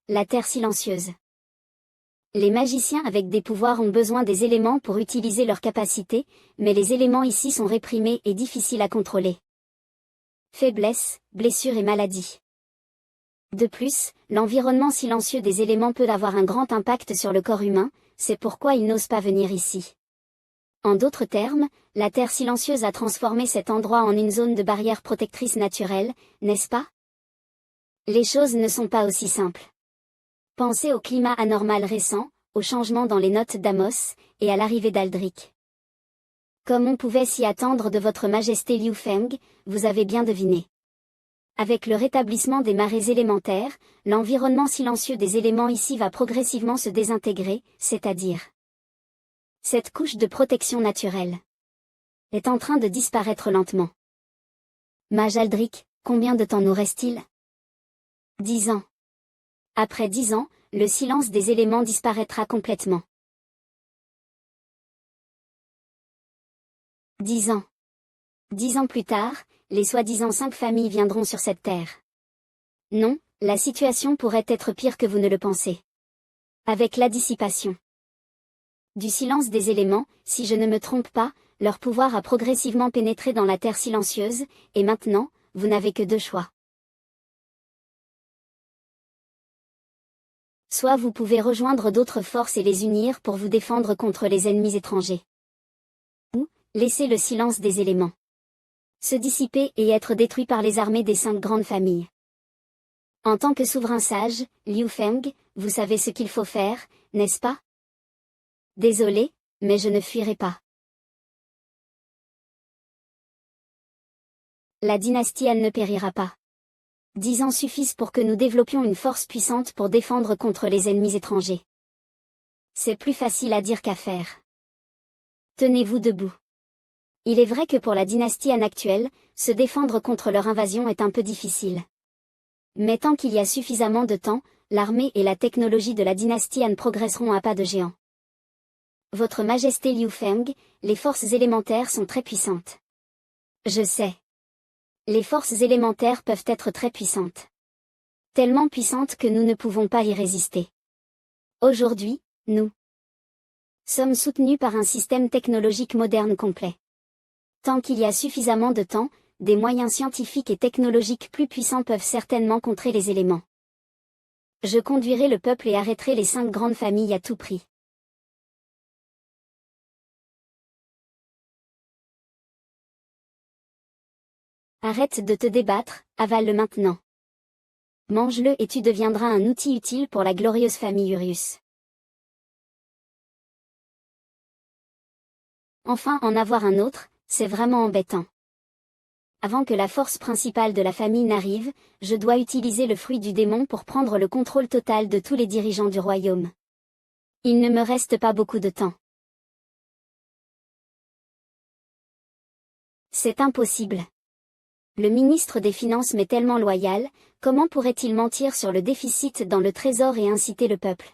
La terre silencieuse. Les magiciens avec des pouvoirs ont besoin des éléments pour utiliser leurs capacités, mais les éléments ici sont réprimés et difficiles à contrôler. Faiblesse, blessures et maladies. De plus, l'environnement silencieux des éléments peut avoir un grand impact sur le corps humain, c'est pourquoi ils n'osent pas venir ici. En d'autres termes, la terre silencieuse a transformé cet endroit en une zone de barrière protectrice naturelle, n'est-ce pas? Les choses ne sont pas aussi simples. Pensez au climat anormal récent, aux changements dans les notes d'Amos, et à l'arrivée d'Aldric. Comme on pouvait s'y attendre de votre majesté Liu Feng, vous avez bien deviné. Avec le rétablissement des marées élémentaires, l'environnement silencieux des éléments ici va progressivement se désintégrer, c'est-à-dire cette couche de protection naturelle est en train de disparaître lentement. Mage Aldric, combien de temps nous reste-t-il? 10 ans. Après 10 ans, le silence des éléments disparaîtra complètement. 10 ans. 10 ans plus tard, les soi-disant 5 familles viendront sur cette terre. Non, la situation pourrait être pire que vous ne le pensez. Avec la dissipation du silence des éléments, si je ne me trompe pas, leur pouvoir a progressivement pénétré dans la terre silencieuse, et maintenant, vous n'avez que 2 choix. Soit vous pouvez rejoindre d'autres forces et les unir pour vous défendre contre les ennemis étrangers. Ou, laisser le silence des éléments se dissiper et être détruit par les armées des 5 grandes familles. En tant que souverain sage, Liu Feng, vous savez ce qu'il faut faire, n'est-ce pas? Désolé, mais je ne fuirai pas. La dynastie Han ne périra pas. 10 ans suffisent pour que nous développions une force puissante pour défendre contre les ennemis étrangers. C'est plus facile à dire qu'à faire. Tenez-vous debout. Il est vrai que pour la dynastie Han actuelle, se défendre contre leur invasion est un peu difficile. Mais tant qu'il y a suffisamment de temps, l'armée et la technologie de la dynastie Han progresseront à pas de géant. Votre majesté Liu Feng, les forces élémentaires sont très puissantes. Je sais. Les forces élémentaires peuvent être très puissantes. Tellement puissantes que nous ne pouvons pas y résister. Aujourd'hui, nous sommes soutenus par un système technologique moderne complet. Tant qu'il y a suffisamment de temps, des moyens scientifiques et technologiques plus puissants peuvent certainement contrer les éléments. Je conduirai le peuple et arrêterai les 5 grandes familles à tout prix. Arrête de te débattre, avale-le maintenant. Mange-le et tu deviendras un outil utile pour la glorieuse famille Urius. Enfin en avoir un autre, c'est vraiment embêtant. Avant que la force principale de la famille n'arrive, je dois utiliser le fruit du démon pour prendre le contrôle total de tous les dirigeants du royaume. Il ne me reste pas beaucoup de temps. C'est impossible. Le ministre des Finances m'est tellement loyal, comment pourrait-il mentir sur le déficit dans le trésor et inciter le peuple?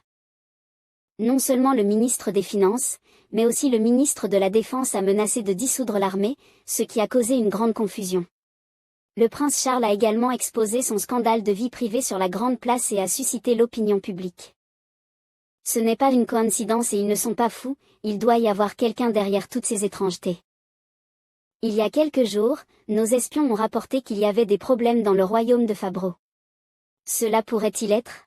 Non seulement le ministre des Finances, mais aussi le ministre de la Défense a menacé de dissoudre l'armée, ce qui a causé une grande confusion. Le prince Charles a également exposé son scandale de vie privée sur la grande place et a suscité l'opinion publique. Ce n'est pas une coïncidence et ils ne sont pas fous, il doit y avoir quelqu'un derrière toutes ces étrangetés. Il y a quelques jours, nos espions ont rapporté qu'il y avait des problèmes dans le royaume de Fabro. Cela pourrait-il être?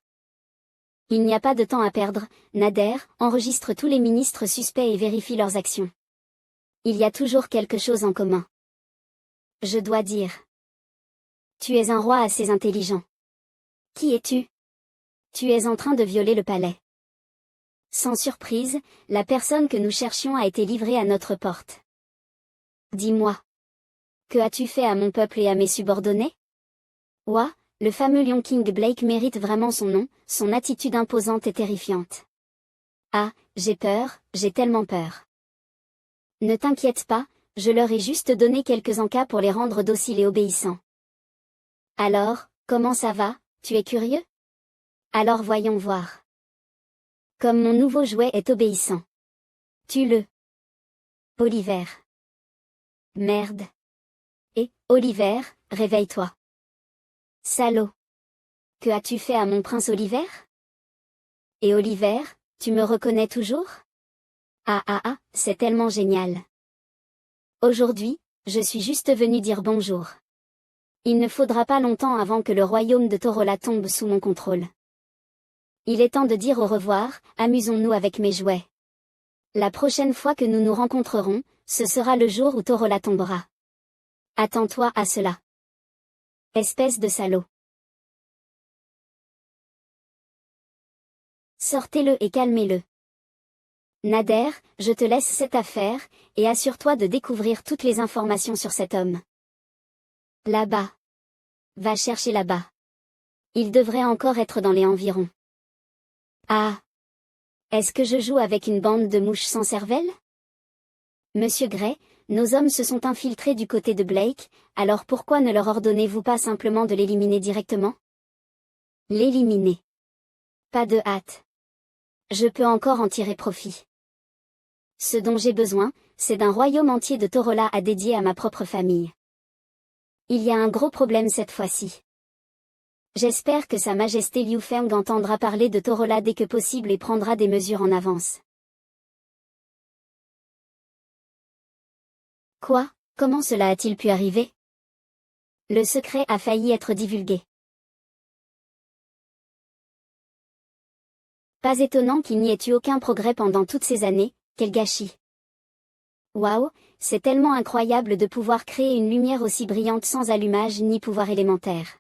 Il n'y a pas de temps à perdre, Nader, enregistre tous les ministres suspects et vérifie leurs actions. Il y a toujours quelque chose en commun. Je dois dire. Tu es un roi assez intelligent. Qui es-tu? Tu es en train de violer le palais. Sans surprise, la personne que nous cherchions a été livrée à notre porte. Dis-moi. Que as-tu fait à mon peuple et à mes subordonnés? Ouah, le fameux Lion King Blake mérite vraiment son nom, son attitude imposante et terrifiante. Ah, j'ai peur, j'ai tellement peur. Ne t'inquiète pas, je leur ai juste donné quelques encas pour les rendre dociles et obéissants. Alors, comment ça va, tu es curieux? Alors voyons voir. Comme mon nouveau jouet est obéissant. Tue-le. Oliver. Merde. Et, Oliver, réveille-toi. Salaud. Que as-tu fait à mon prince Oliver? Et Oliver, tu me reconnais toujours? Ah ah ah, c'est tellement génial. Aujourd'hui, je suis juste venu dire bonjour. Il ne faudra pas longtemps avant que le royaume de Torola tombe sous mon contrôle. Il est temps de dire au revoir, amusons-nous avec mes jouets. La prochaine fois que nous nous rencontrerons, ce sera le jour où Torola tombera. Attends-toi à cela. Espèce de salaud. Sortez-le et calmez-le. Nader, je te laisse cette affaire, et assure-toi de découvrir toutes les informations sur cet homme. Là-bas. Va chercher là-bas. Il devrait encore être dans les environs. Ah. Est-ce que je joue avec une bande de mouches sans cervelle? Monsieur Gray, nos hommes se sont infiltrés du côté de Blake, alors pourquoi ne leur ordonnez-vous pas simplement de l'éliminer directement? L'éliminer. Pas de hâte. Je peux encore en tirer profit. Ce dont j'ai besoin, c'est d'un royaume entier de Torola à dédier à ma propre famille. Il y a un gros problème cette fois-ci. J'espère que Sa Majesté Liu Feng entendra parler de Torola dès que possible et prendra des mesures en avance. Quoi? Comment cela a-t-il pu arriver? Le secret a failli être divulgué. Pas étonnant qu'il n'y ait eu aucun progrès pendant toutes ces années, quel gâchis. Waouh, c'est tellement incroyable de pouvoir créer une lumière aussi brillante sans allumage ni pouvoir élémentaire.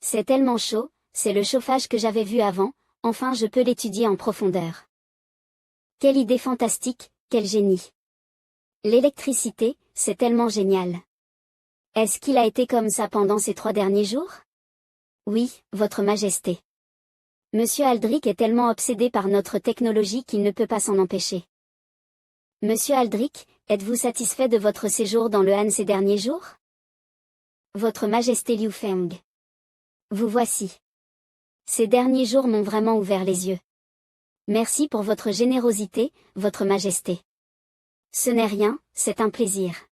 C'est tellement chaud, c'est le chauffage que j'avais vu avant, enfin je peux l'étudier en profondeur. Quelle idée fantastique, quel génie. L'électricité, c'est tellement génial. Est-ce qu'il a été comme ça pendant ces 3 derniers jours? Oui, Votre Majesté. Monsieur Aldrich est tellement obsédé par notre technologie qu'il ne peut pas s'en empêcher. Monsieur Aldrich, êtes-vous satisfait de votre séjour dans le Han ces derniers jours? Votre Majesté Liu Feng. Vous voici. Ces derniers jours m'ont vraiment ouvert les yeux. Merci pour votre générosité, Votre Majesté. Ce n'est rien, c'est un plaisir.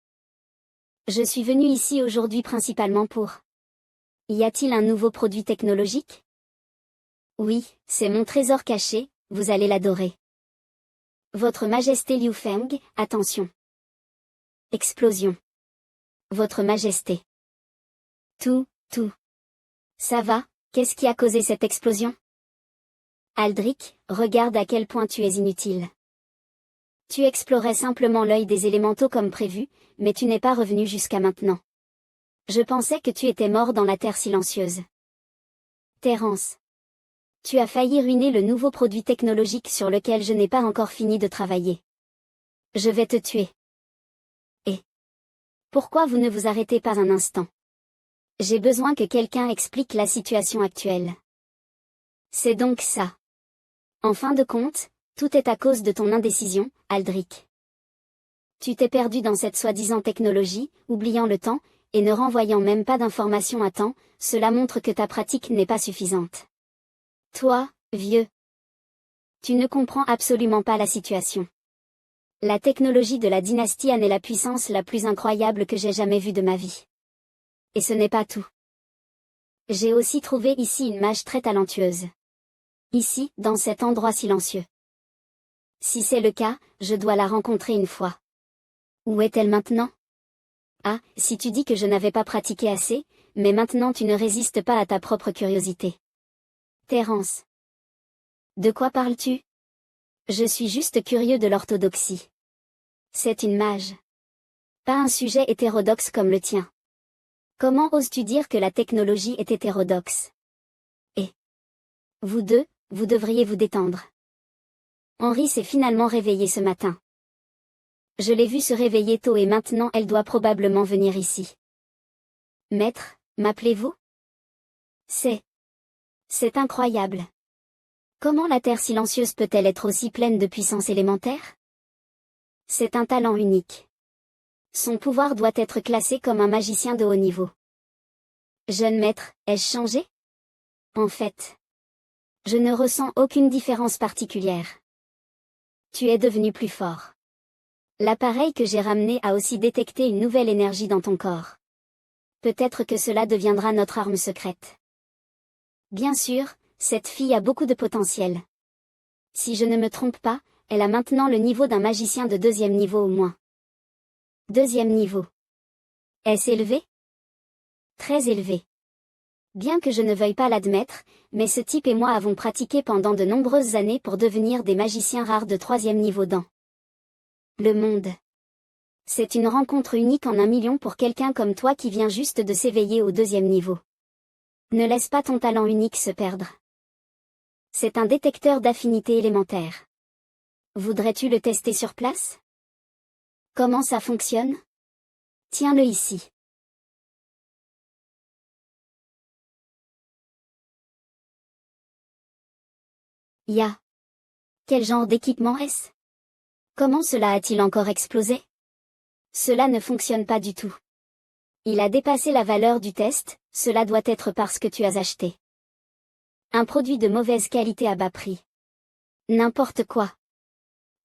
Je suis venu ici aujourd'hui principalement pour... Y a-t-il un nouveau produit technologique? Oui, c'est mon trésor caché, vous allez l'adorer. Votre Majesté Liu Feng, attention. Explosion. Votre Majesté. Tout. Ça va, qu'est-ce qui a causé cette explosion? Aldrich, regarde à quel point tu es inutile. Tu explorais simplement l'œil des élémentaux comme prévu, mais tu n'es pas revenu jusqu'à maintenant. Je pensais que tu étais mort dans la terre silencieuse. Terence. Tu as failli ruiner le nouveau produit technologique sur lequel je n'ai pas encore fini de travailler. Je vais te tuer. Et pourquoi vous ne vous arrêtez pas un instant? J'ai besoin que quelqu'un explique la situation actuelle. C'est donc ça. En fin de compte, tout est à cause de ton indécision, Aldrich. Tu t'es perdu dans cette soi-disant technologie, oubliant le temps, et ne renvoyant même pas d'informations à temps, cela montre que ta pratique n'est pas suffisante. Toi, vieux. Tu ne comprends absolument pas la situation. La technologie de la dynastie Han est la puissance la plus incroyable que j'ai jamais vue de ma vie. Et ce n'est pas tout. J'ai aussi trouvé ici une mage très talentueuse. Ici, dans cet endroit silencieux. Si c'est le cas, je dois la rencontrer une fois. Où est-elle maintenant? Ah, si tu dis que je n'avais pas pratiqué assez, mais maintenant tu ne résistes pas à ta propre curiosité. Terence. De quoi parles-tu? Je suis juste curieux de l'orthodoxie. C'est une mage. Pas un sujet hétérodoxe comme le tien. Comment oses-tu dire que la technologie est hétérodoxe? Et vous deux, vous devriez vous détendre. Henri s'est finalement réveillée ce matin. Je l'ai vue se réveiller tôt et maintenant elle doit probablement venir ici. Maître, m'appelez-vous? C'est incroyable. Comment la terre silencieuse peut-elle être aussi pleine de puissance élémentaire? C'est un talent unique. Son pouvoir doit être classé comme un magicien de haut niveau. Jeune maître, ai-je changé? En fait, je ne ressens aucune différence particulière. Tu es devenu plus fort. L'appareil que j'ai ramené a aussi détecté une nouvelle énergie dans ton corps. Peut-être que cela deviendra notre arme secrète. Bien sûr, cette fille a beaucoup de potentiel. Si je ne me trompe pas, elle a maintenant le niveau d'un magicien de 2e niveau au moins. 2e niveau. Est-ce élevé? Très élevé. Bien que je ne veuille pas l'admettre, mais ce type et moi avons pratiqué pendant de nombreuses années pour devenir des magiciens rares de 3e niveau dans le monde. C'est une rencontre unique en 1 million pour quelqu'un comme toi qui vient juste de s'éveiller au 2e niveau. Ne laisse pas ton talent unique se perdre. C'est un détecteur d'affinité élémentaire. Voudrais-tu le tester sur place? Comment ça fonctionne? Tiens-le ici. Ya. Quel genre d'équipement est-ce? Comment cela a-t-il encore explosé? Cela ne fonctionne pas du tout. Il a dépassé la valeur du test, cela doit être parce que tu as acheté un produit de mauvaise qualité à bas prix. N'importe quoi.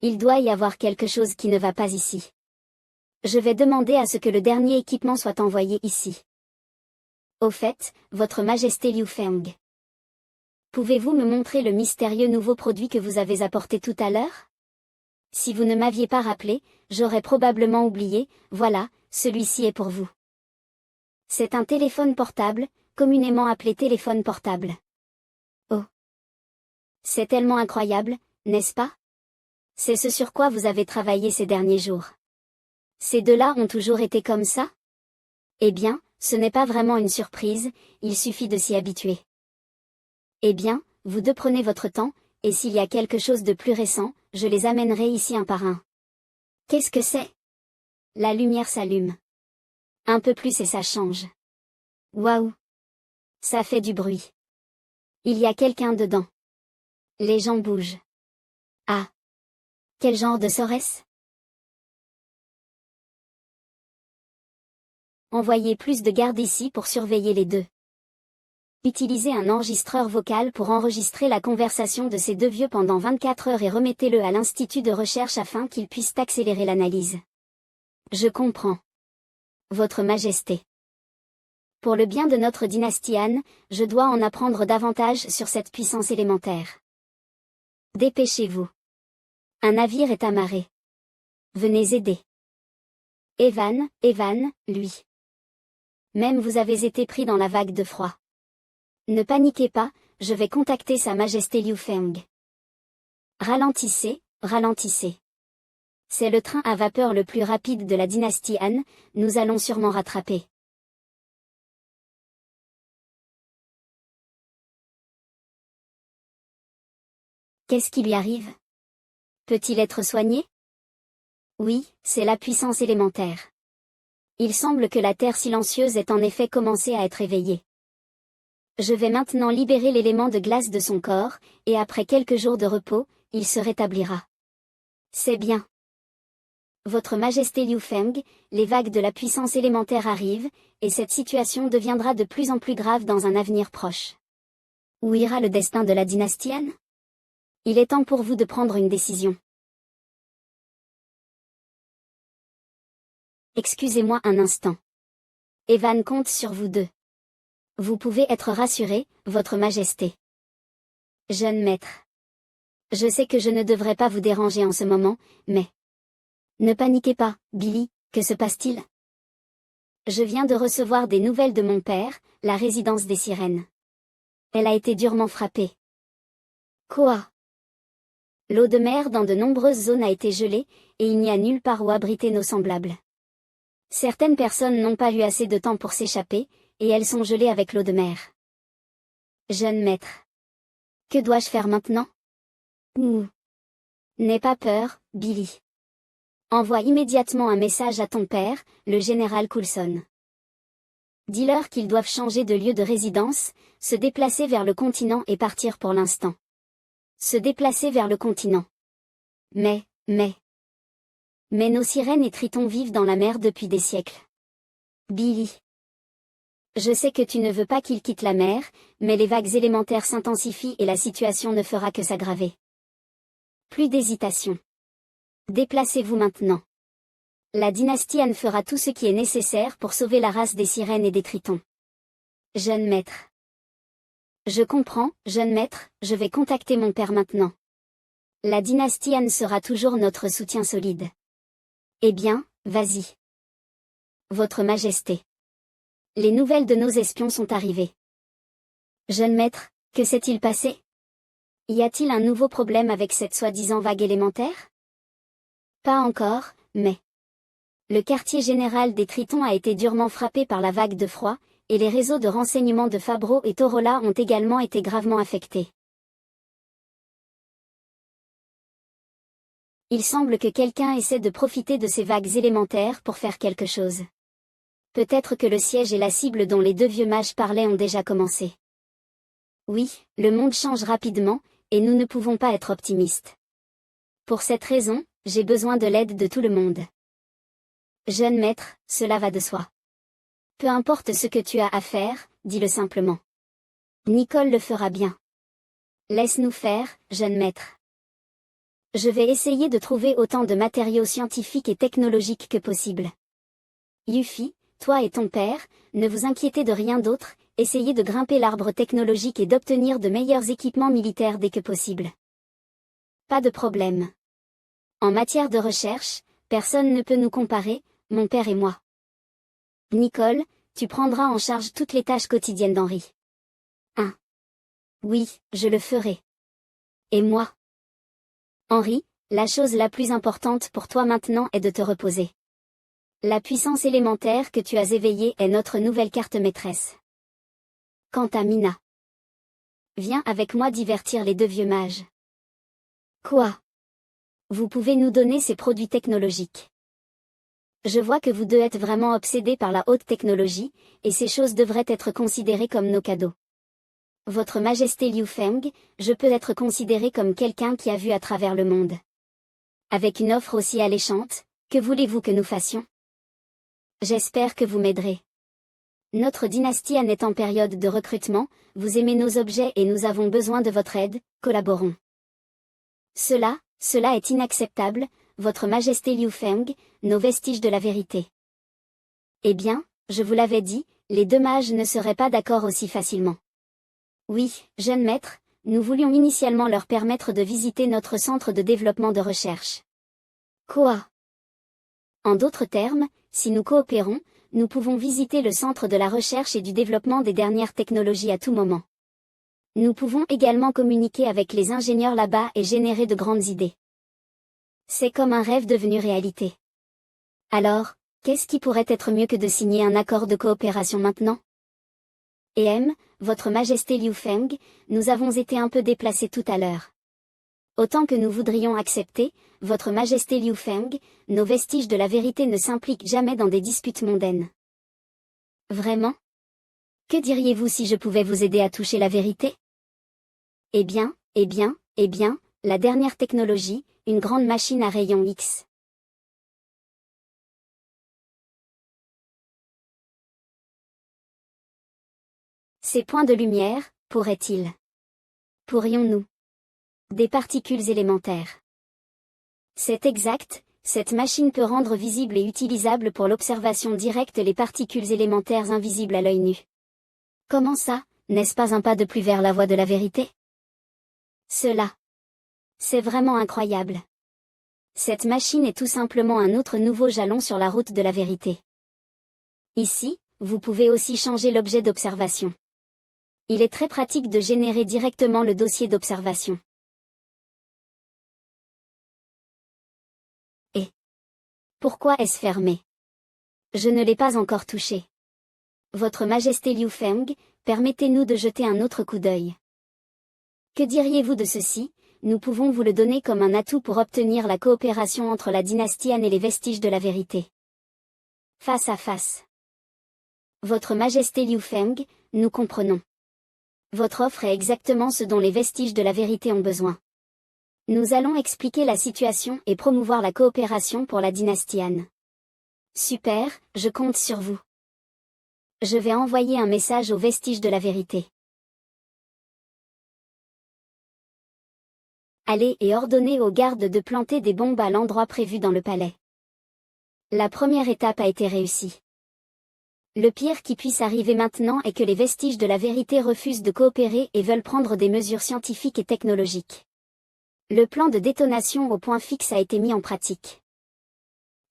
Il doit y avoir quelque chose qui ne va pas ici. Je vais demander à ce que le dernier équipement soit envoyé ici. Au fait, Votre Majesté Liu Feng. Pouvez-vous me montrer le mystérieux nouveau produit que vous avez apporté tout à l'heure? Si vous ne m'aviez pas rappelé, j'aurais probablement oublié, voilà, celui-ci est pour vous. C'est un téléphone portable, communément appelé téléphone portable. Oh. C'est tellement incroyable, n'est-ce pas? C'est ce sur quoi vous avez travaillé ces derniers jours. Ces deux-là ont toujours été comme ça? Eh bien, ce n'est pas vraiment une surprise, il suffit de s'y habituer. Eh bien, vous deux prenez votre temps, et s'il y a quelque chose de plus récent, je les amènerai ici un par un. Qu'est-ce que c'est? La lumière s'allume. Un peu plus et ça change. Waouh! Ça fait du bruit. Il y a quelqu'un dedans. Les gens bougent. Ah! Quel genre de sort est-ce? Envoyez plus de gardes ici pour surveiller les deux. Utilisez un enregistreur vocal pour enregistrer la conversation de ces deux vieux pendant 24 heures et remettez-le à l'Institut de recherche afin qu'ils puissent accélérer l'analyse. Je comprends. Votre Majesté. Pour le bien de notre dynastie Han, je dois en apprendre davantage sur cette puissance élémentaire. Dépêchez-vous. Un navire est amarré. Venez aider. Evan, lui. Même vous avez été pris dans la vague de froid. Ne paniquez pas, je vais contacter Sa Majesté Liu Feng. Ralentissez, ralentissez. C'est le train à vapeur le plus rapide de la dynastie Han, nous allons sûrement rattraper. Qu'est-ce qui lui arrive? Peut-il être soigné? Oui, c'est la puissance élémentaire. Il semble que la terre silencieuse ait en effet commencé à être éveillée. Je vais maintenant libérer l'élément de glace de son corps, et après quelques jours de repos, il se rétablira. C'est bien. Votre Majesté Liu Feng, les vagues de la puissance élémentaire arrivent, et cette situation deviendra de plus en plus grave dans un avenir proche. Où ira le destin de la dynastie Han? Il est temps pour vous de prendre une décision. Excusez-moi un instant. Evan compte sur vous deux. Vous pouvez être rassuré, Votre Majesté. Jeune maître. Je sais que je ne devrais pas vous déranger en ce moment, mais... Ne paniquez pas, Billy, que se passe-t-il? Je viens de recevoir des nouvelles de mon père, la résidence des sirènes. Elle a été durement frappée. Quoi? L'eau de mer dans de nombreuses zones a été gelée, et il n'y a nulle part où abriter nos semblables. Certaines personnes n'ont pas eu assez de temps pour s'échapper, et elles sont gelées avec l'eau de mer. Jeune maître. Que dois-je faire maintenant? N'aie pas peur, Billy. Envoie immédiatement un message à ton père, le général Coulson. Dis-leur qu'ils doivent changer de lieu de résidence, se déplacer vers le continent et partir pour l'instant. Se déplacer vers le continent. Mais nos sirènes et tritons vivent dans la mer depuis des siècles. Billy. Je sais que tu ne veux pas qu'ils quittent la mer, mais les vagues élémentaires s'intensifient et la situation ne fera que s'aggraver. Plus d'hésitation. Déplacez-vous maintenant. La dynastie Han fera tout ce qui est nécessaire pour sauver la race des sirènes et des tritons. Jeune maître. Je comprends, jeune maître, je vais contacter mon père maintenant. La dynastie Han sera toujours notre soutien solide. Eh bien, vas-y. Votre Majesté. Les nouvelles de nos espions sont arrivées. Jeune maître, que s'est-il passé? Y a-t-il un nouveau problème avec cette soi-disant vague élémentaire? Pas encore, mais... Le quartier général des Tritons a été durement frappé par la vague de froid, et les réseaux de renseignement de Fabro et Torola ont également été gravement affectés. Il semble que quelqu'un essaie de profiter de ces vagues élémentaires pour faire quelque chose. Peut-être que le siège et la cible dont les deux vieux mages parlaient ont déjà commencé. Oui, le monde change rapidement, et nous ne pouvons pas être optimistes. Pour cette raison, j'ai besoin de l'aide de tout le monde. Jeune maître, cela va de soi. Peu importe ce que tu as à faire, dis-le simplement. Nicole le fera bien. Laisse-nous faire, jeune maître. Je vais essayer de trouver autant de matériaux scientifiques et technologiques que possible. Yuffie, toi et ton père, ne vous inquiétez de rien d'autre, essayez de grimper l'arbre technologique et d'obtenir de meilleurs équipements militaires dès que possible. Pas de problème. En matière de recherche, personne ne peut nous comparer, mon père et moi. Nicole, tu prendras en charge toutes les tâches quotidiennes d'Henri. Oui, je le ferai. Et moi? Henri, la chose la plus importante pour toi maintenant est de te reposer. La puissance élémentaire que tu as éveillée est notre nouvelle carte maîtresse. Quant à Mina. Viens avec moi divertir les deux vieux mages. Quoi? Vous pouvez nous donner ces produits technologiques. Je vois que vous deux êtes vraiment obsédés par la haute technologie, et ces choses devraient être considérées comme nos cadeaux. Votre Majesté Liu Feng, je peux être considéré comme quelqu'un qui a vu à travers le monde. Avec une offre aussi alléchante, que voulez-vous que nous fassions? J'espère que vous m'aiderez. Notre dynastie Han est en période de recrutement, vous aimez nos objets et nous avons besoin de votre aide, collaborons. Cela est inacceptable, Votre Majesté Liu Feng, nos vestiges de la vérité. Eh bien, je vous l'avais dit, les deux mages ne seraient pas d'accord aussi facilement. Oui, jeune maître, nous voulions initialement leur permettre de visiter notre centre de développement de recherche. Quoi? En d'autres termes, si nous coopérons, nous pouvons visiter le centre de la recherche et du développement des dernières technologies à tout moment. Nous pouvons également communiquer avec les ingénieurs là-bas et générer de grandes idées. C'est comme un rêve devenu réalité. Alors, qu'est-ce qui pourrait être mieux que de signer un accord de coopération maintenant? Votre Majesté Liu Feng, nous avons été un peu déplacés tout à l'heure. Autant que nous voudrions accepter, Votre Majesté Liu Feng, nos vestiges de la vérité ne s'impliquent jamais dans des disputes mondaines. Vraiment? Que diriez-vous si je pouvais vous aider à toucher la vérité? Eh bien, la dernière technologie, une grande machine à rayons X. Ces points de lumière, pourrions-nous? Des particules élémentaires. C'est exact, cette machine peut rendre visible et utilisable pour l'observation directe les particules élémentaires invisibles à l'œil nu. Comment ça, n'est-ce pas un pas de plus vers la voie de la vérité? C'est vraiment incroyable. Cette machine est tout simplement un autre nouveau jalon sur la route de la vérité. Ici, vous pouvez aussi changer l'objet d'observation. Il est très pratique de générer directement le dossier d'observation. Et pourquoi est-ce fermé? Je ne l'ai pas encore touché. Votre Majesté Liu Feng, permettez-nous de jeter un autre coup d'œil. Que diriez-vous de ceci? Nous pouvons vous le donner comme un atout pour obtenir la coopération entre la dynastie Han et les vestiges de la vérité. Face à face. Votre Majesté Liu Feng, nous comprenons. Votre offre est exactement ce dont les vestiges de la vérité ont besoin. Nous allons expliquer la situation et promouvoir la coopération pour la dynastie Han. Super, je compte sur vous. Je vais envoyer un message aux vestiges de la vérité. Allez et ordonnez aux gardes de planter des bombes à l'endroit prévu dans le palais. La première étape a été réussie. Le pire qui puisse arriver maintenant est que les vestiges de la vérité refusent de coopérer et veulent prendre des mesures scientifiques et technologiques. Le plan de détonation au point fixe a été mis en pratique.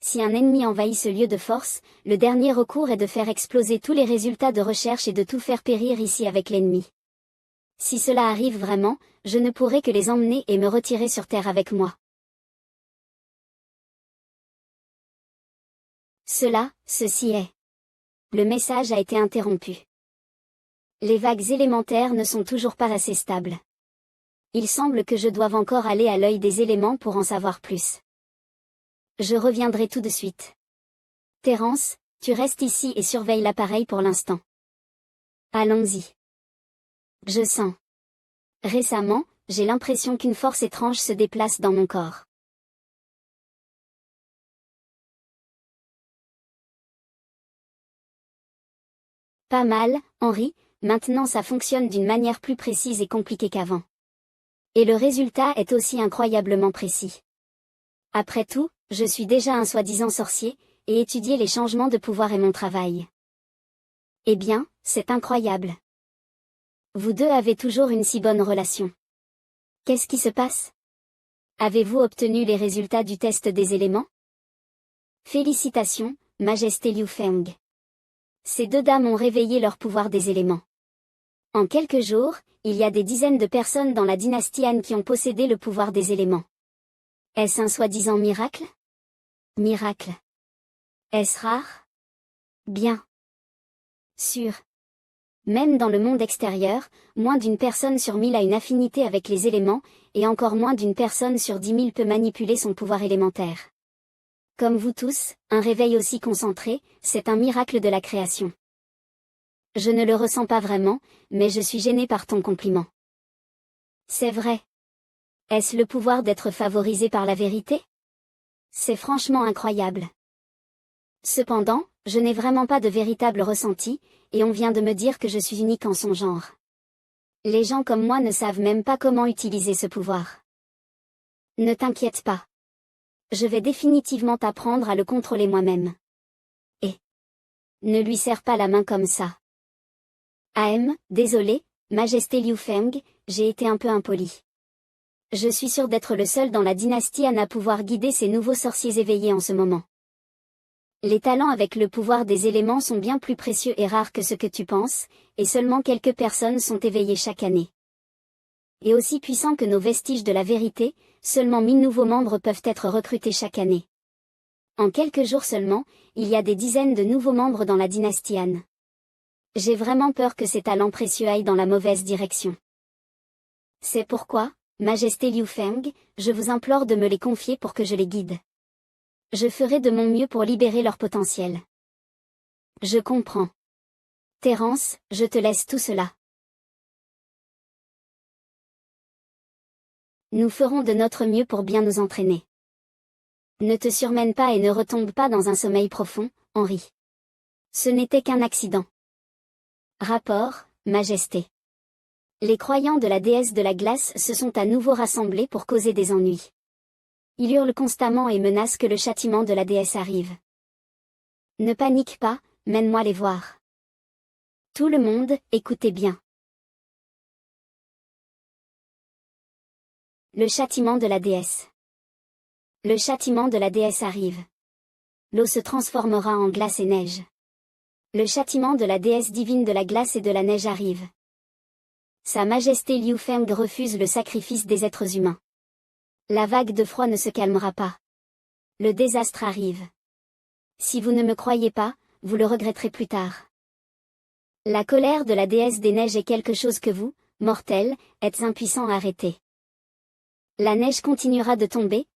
Si un ennemi envahit ce lieu de force, le dernier recours est de faire exploser tous les résultats de recherche et de tout faire périr ici avec l'ennemi. Si cela arrive vraiment, je ne pourrai que les emmener et me retirer sur Terre avec moi. Ceci est. Le message a été interrompu. Les vagues élémentaires ne sont toujours pas assez stables. Il semble que je doive encore aller à l'œil des éléments pour en savoir plus. Je reviendrai tout de suite. Terence, tu restes ici et surveille l'appareil pour l'instant. Allons-y. Je sens. Récemment, j'ai l'impression qu'une force étrange se déplace dans mon corps. Pas mal, Henry, maintenant ça fonctionne d'une manière plus précise et compliquée qu'avant. Et le résultat est aussi incroyablement précis. Après tout, je suis déjà un soi-disant sorcier, et étudier les changements de pouvoir est mon travail. Eh bien, c'est incroyable. Vous deux avez toujours une si bonne relation. Qu'est-ce qui se passe? Avez-vous obtenu les résultats du test des éléments? Félicitations, Majesté Liu Feng. Ces deux dames ont réveillé leur pouvoir des éléments. En quelques jours, il y a des dizaines de personnes dans la dynastie Han qui ont possédé le pouvoir des éléments. Est-ce un soi-disant miracle? Miracle. Est-ce rare? Bien sûr. Même dans le monde extérieur, moins d'une personne sur 1000 a une affinité avec les éléments, et encore moins d'une personne sur 10 000 peut manipuler son pouvoir élémentaire. Comme vous tous, un réveil aussi concentré, c'est un miracle de la création. Je ne le ressens pas vraiment, mais je suis gêné par ton compliment. C'est vrai. Est-ce le pouvoir d'être favorisé par la vérité? C'est franchement incroyable. Cependant, je n'ai vraiment pas de véritable ressenti, et on vient de me dire que je suis unique en son genre. Les gens comme moi ne savent même pas comment utiliser ce pouvoir. Ne t'inquiète pas. Je vais définitivement t'apprendre à le contrôler moi-même. Et ne lui serre pas la main comme ça. Désolé, Majesté Liu Feng, j'ai été un peu impoli. Je suis sûr d'être le seul dans la dynastie Han à pouvoir guider ces nouveaux sorciers éveillés en ce moment. Les talents avec le pouvoir des éléments sont bien plus précieux et rares que ce que tu penses, et seulement quelques personnes sont éveillées chaque année. Et aussi puissants que nos vestiges de la vérité, seulement 1000 nouveaux membres peuvent être recrutés chaque année. En quelques jours seulement, il y a des dizaines de nouveaux membres dans la dynastie Han. J'ai vraiment peur que ces talents précieux aillent dans la mauvaise direction. C'est pourquoi, Majesté Liu Feng, je vous implore de me les confier pour que je les guide. Je ferai de mon mieux pour libérer leur potentiel. Je comprends. Terence, je te laisse tout cela. Nous ferons de notre mieux pour bien nous entraîner. Ne te surmène pas et ne retombe pas dans un sommeil profond, Henry. Ce n'était qu'un accident. Rapport, Majesté. Les croyants de la déesse de la glace se sont à nouveau rassemblés pour causer des ennuis. Ils hurlent constamment et menacent que le châtiment de la déesse arrive. Ne panique pas, mène-moi les voir. Tout le monde, écoutez bien. Le châtiment de la déesse. Le châtiment de la déesse arrive. L'eau se transformera en glace et neige. Le châtiment de la déesse divine de la glace et de la neige arrive. Sa Majesté Liu Feng refuse le sacrifice des êtres humains. La vague de froid ne se calmera pas. Le désastre arrive. Si vous ne me croyez pas, vous le regretterez plus tard. La colère de la déesse des neiges est quelque chose que vous, mortels, êtes impuissants à arrêter. La neige continuera de tomber,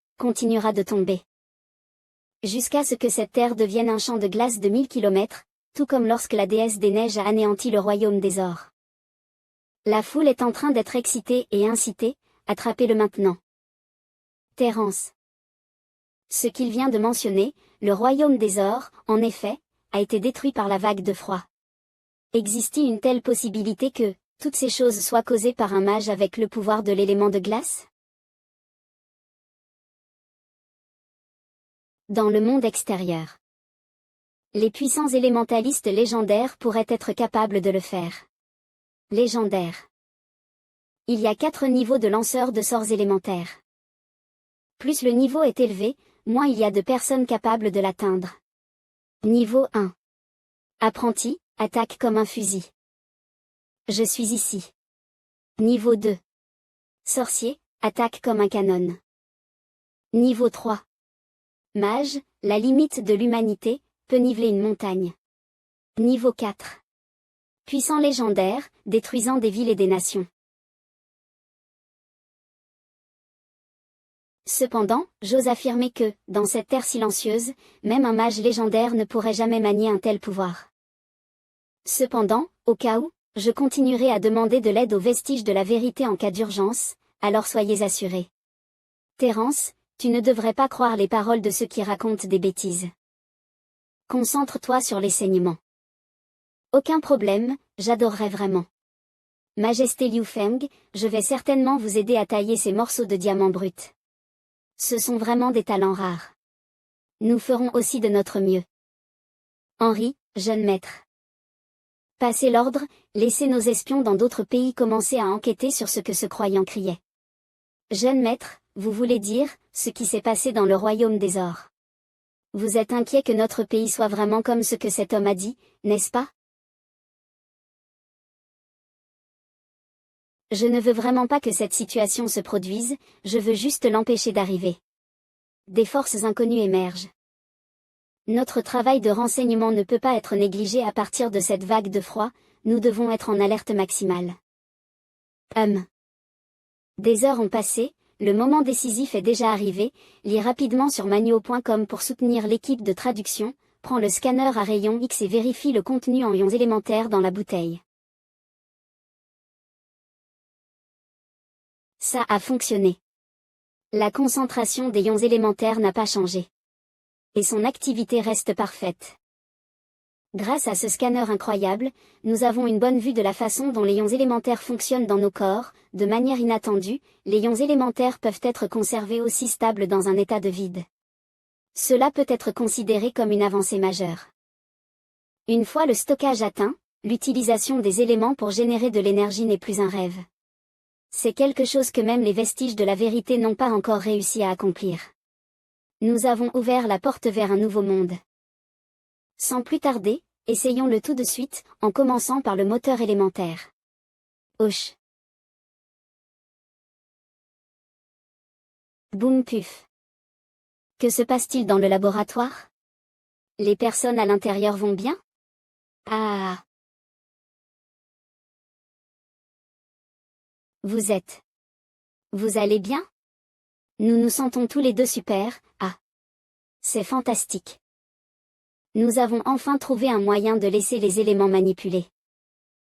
jusqu'à ce que cette terre devienne un champ de glace de 1000 kilomètres, tout comme lorsque la déesse des neiges a anéanti le royaume des ors. La foule est en train d'être excitée et incitée, attrapez-le maintenant. Terence. Ce qu'il vient de mentionner, le royaume des ors, en effet, a été détruit par la vague de froid. Existe-t-il une telle possibilité que, toutes ces choses soient causées par un mage avec le pouvoir de l'élément de glace? Dans le monde extérieur. Les puissants élémentalistes légendaires pourraient être capables de le faire. Légendaire. Il y a 4 niveaux de lanceurs de sorts élémentaires. Plus le niveau est élevé, moins il y a de personnes capables de l'atteindre. Niveau 1. Apprenti, attaque comme un fusil. Je suis ici. Niveau 2. Sorcier, attaque comme un canon. Niveau 3. Mage, la limite de l'humanité, peut niveler une montagne. Niveau 4. Puissant légendaire, détruisant des villes et des nations. Cependant, j'ose affirmer que, dans cette terre silencieuse, même un mage légendaire ne pourrait jamais manier un tel pouvoir. Cependant, au cas où, je continuerai à demander de l'aide aux vestiges de la vérité en cas d'urgence, alors soyez assurés. Terence, tu ne devrais pas croire les paroles de ceux qui racontent des bêtises. Concentre-toi sur les saignements. Aucun problème, j'adorerais vraiment. Majesté Liu Feng, je vais certainement vous aider à tailler ces morceaux de diamant brut. Ce sont vraiment des talents rares. Nous ferons aussi de notre mieux. Henri, jeune maître. Passez l'ordre, laissez nos espions dans d'autres pays commencer à enquêter sur ce que ce croyant criait. Jeune maître, vous voulez dire, ce qui s'est passé dans le royaume des ors. Vous êtes inquiet que notre pays soit vraiment comme ce que cet homme a dit, n'est-ce pas? Je ne veux vraiment pas que cette situation se produise, je veux juste l'empêcher d'arriver. Des forces inconnues émergent. Notre travail de renseignement ne peut pas être négligé à partir de cette vague de froid, nous devons être en alerte maximale. Des heures ont passé, le moment décisif est déjà arrivé, lis rapidement sur manuo.com pour soutenir l'équipe de traduction, prends le scanner à rayon X et vérifie le contenu en ions élémentaires dans la bouteille. Ça a fonctionné. La concentration des ions élémentaires n'a pas changé. Et son activité reste parfaite. Grâce à ce scanner incroyable, nous avons une bonne vue de la façon dont les ions élémentaires fonctionnent dans nos corps, de manière inattendue, les ions élémentaires peuvent être conservés aussi stables dans un état de vide. Cela peut être considéré comme une avancée majeure. Une fois le stockage atteint, l'utilisation des éléments pour générer de l'énergie n'est plus un rêve. C'est quelque chose que même les vestiges de la vérité n'ont pas encore réussi à accomplir. Nous avons ouvert la porte vers un nouveau monde. Sans plus tarder, essayons-le tout de suite, en commençant par le moteur élémentaire. Hoche. Boum puf. Que se passe-t-il dans le laboratoire? Les personnes à l'intérieur vont bien? Ah. Vous allez bien? Nous nous sentons tous les deux super, ah. C'est fantastique. Nous avons enfin trouvé un moyen de laisser les éléments manipuler.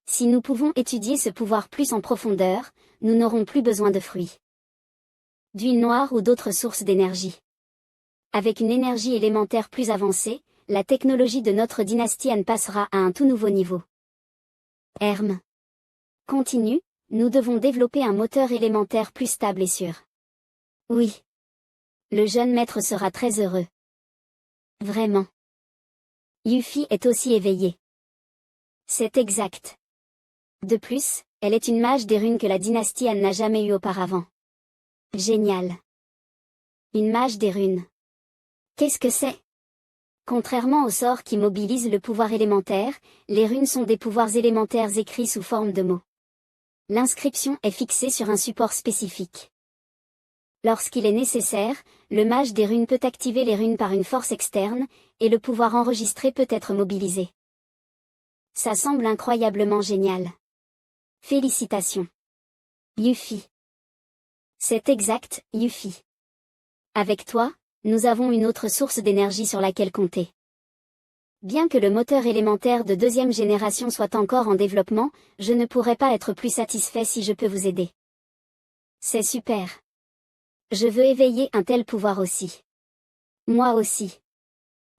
Si nous pouvons étudier ce pouvoir plus en profondeur, nous n'aurons plus besoin de fruits, d'huile noire ou d'autres sources d'énergie. Avec une énergie élémentaire plus avancée, la technologie de notre dynastie An passera à un tout nouveau niveau. Herm. Continue, nous devons développer un moteur élémentaire plus stable et sûr. Oui. Le jeune maître sera très heureux. Vraiment. Yuffie est aussi éveillée. C'est exact. De plus, elle est une mage des runes que la dynastie An n'a jamais eue auparavant. Génial. Une mage des runes. Qu'est-ce que c'est? Contrairement aux sorts qui mobilisent le pouvoir élémentaire, les runes sont des pouvoirs élémentaires écrits sous forme de mots. L'inscription est fixée sur un support spécifique. Lorsqu'il est nécessaire, le mage des runes peut activer les runes par une force externe, et le pouvoir enregistré peut être mobilisé. Ça semble incroyablement génial. Félicitations. Yuffie. C'est exact, Yuffie. Avec toi, nous avons une autre source d'énergie sur laquelle compter. Bien que le moteur élémentaire de 2e génération soit encore en développement, je ne pourrais pas être plus satisfait si je peux vous aider. C'est super. Je veux éveiller un tel pouvoir aussi. Moi aussi.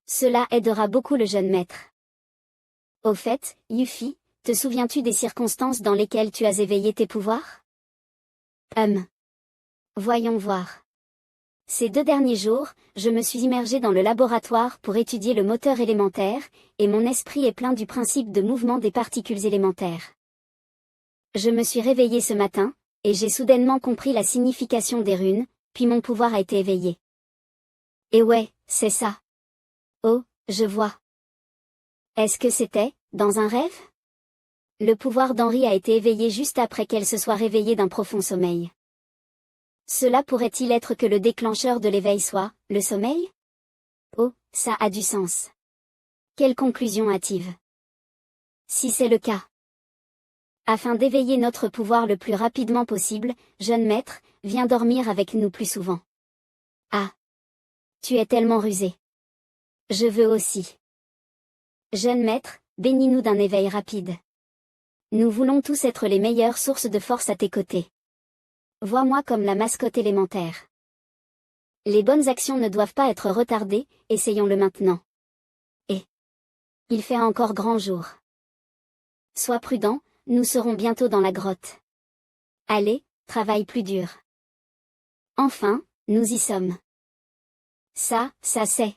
Cela aidera beaucoup le jeune maître. Au fait, Yuffie, te souviens-tu des circonstances dans lesquelles tu as éveillé tes pouvoirs? Voyons voir. Ces 2 derniers jours, je me suis immergé dans le laboratoire pour étudier le moteur élémentaire, et mon esprit est plein du principe de mouvement des particules élémentaires. Je me suis réveillé ce matin, et j'ai soudainement compris la signification des runes, puis mon pouvoir a été éveillé. Et ouais, c'est ça. Oh, je vois. Est-ce que c'était, dans un rêve? Le pouvoir d'Henri a été éveillé juste après qu'elle se soit réveillée d'un profond sommeil. Cela pourrait-il être que le déclencheur de l'éveil soit, le sommeil? Oh, ça a du sens. Quelle conclusion hâtive. Si c'est le cas. Afin d'éveiller notre pouvoir le plus rapidement possible, jeune maître, viens dormir avec nous plus souvent. Ah. Tu es tellement rusé. Je veux aussi. Jeune maître, bénis-nous d'un éveil rapide. Nous voulons tous être les meilleures sources de force à tes côtés. Vois-moi comme la mascotte élémentaire. Les bonnes actions ne doivent pas être retardées, essayons-le maintenant. Et il fait encore grand jour. Sois prudent, nous serons bientôt dans la grotte. Allez, travaille plus dur. Enfin, nous y sommes. Ça c'est.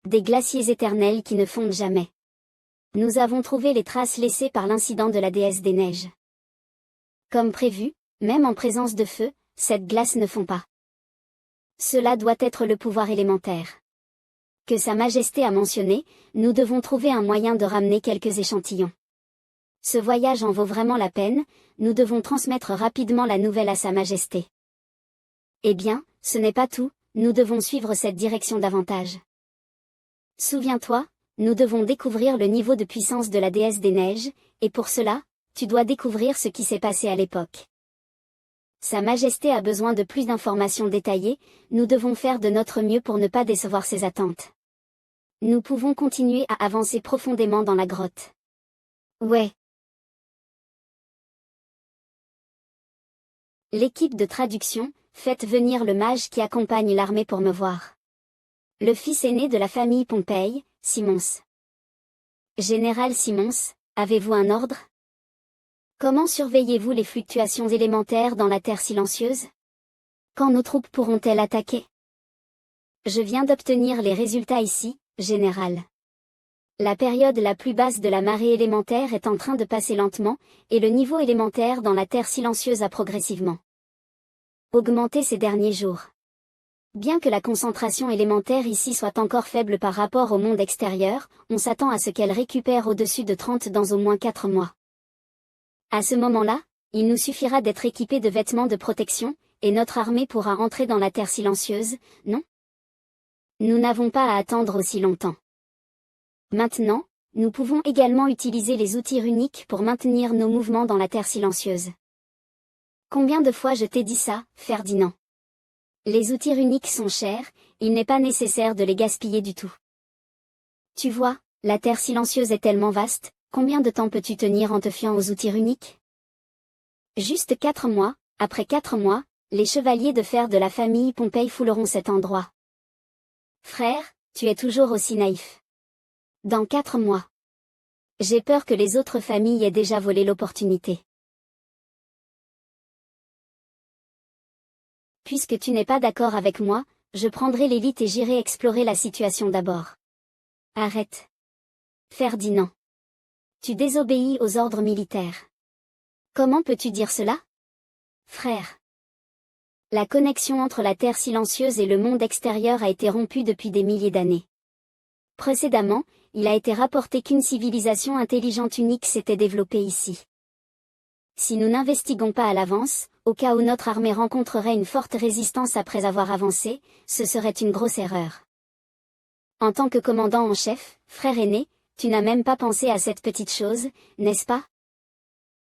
Des glaciers éternels qui ne fondent jamais. Nous avons trouvé les traces laissées par l'incident de la déesse des neiges. Comme prévu, même en présence de feu, cette glace ne fond pas. Cela doit être le pouvoir élémentaire. Que Sa Majesté a mentionné, nous devons trouver un moyen de ramener quelques échantillons. Ce voyage en vaut vraiment la peine, nous devons transmettre rapidement la nouvelle à Sa Majesté. Eh bien, ce n'est pas tout, nous devons suivre cette direction davantage. Souviens-toi, nous devons découvrir le niveau de puissance de la déesse des neiges, et pour cela, tu dois découvrir ce qui s'est passé à l'époque. Sa Majesté a besoin de plus d'informations détaillées, nous devons faire de notre mieux pour ne pas décevoir ses attentes. Nous pouvons continuer à avancer profondément dans la grotte. Ouais. L'équipe de traduction, faites venir le mage qui accompagne l'armée pour me voir. Le fils aîné de la famille Pompey, Simons. Général Simons, avez-vous un ordre? Comment surveillez-vous les fluctuations élémentaires dans la Terre silencieuse? Quand nos troupes pourront-elles attaquer? Je viens d'obtenir les résultats ici, général. La période la plus basse de la marée élémentaire est en train de passer lentement, et le niveau élémentaire dans la Terre silencieuse a progressivement augmenté ces derniers jours. Bien que la concentration élémentaire ici soit encore faible par rapport au monde extérieur, on s'attend à ce qu'elle récupère au-dessus de 30 dans au moins 4 mois. À ce moment-là, il nous suffira d'être équipés de vêtements de protection, et notre armée pourra entrer dans la Terre silencieuse, non? Nous n'avons pas à attendre aussi longtemps. Maintenant, nous pouvons également utiliser les outils runiques pour maintenir nos mouvements dans la Terre silencieuse. Combien de fois je t'ai dit ça, Ferdinand? Les outils runiques sont chers, il n'est pas nécessaire de les gaspiller du tout. Tu vois, la Terre silencieuse est tellement vaste, combien de temps peux-tu tenir en te fiant aux outils runiques? Juste 4 mois, après 4 mois, les chevaliers de fer de la famille Pompey fouleront cet endroit. Frère, tu es toujours aussi naïf. Dans 4 mois. J'ai peur que les autres familles aient déjà volé l'opportunité. Puisque tu n'es pas d'accord avec moi, je prendrai l'élite et j'irai explorer la situation d'abord. Arrête. Ferdinand. Tu désobéis aux ordres militaires. Comment peux-tu dire cela? Frère. La connexion entre la Terre silencieuse et le monde extérieur a été rompue depuis des milliers d'années. Précédemment, il a été rapporté qu'une civilisation intelligente unique s'était développée ici. Si nous n'investiguons pas à l'avance, au cas où notre armée rencontrerait une forte résistance après avoir avancé, ce serait une grosse erreur. En tant que commandant en chef, frère aîné, tu n'as même pas pensé à cette petite chose, n'est-ce pas?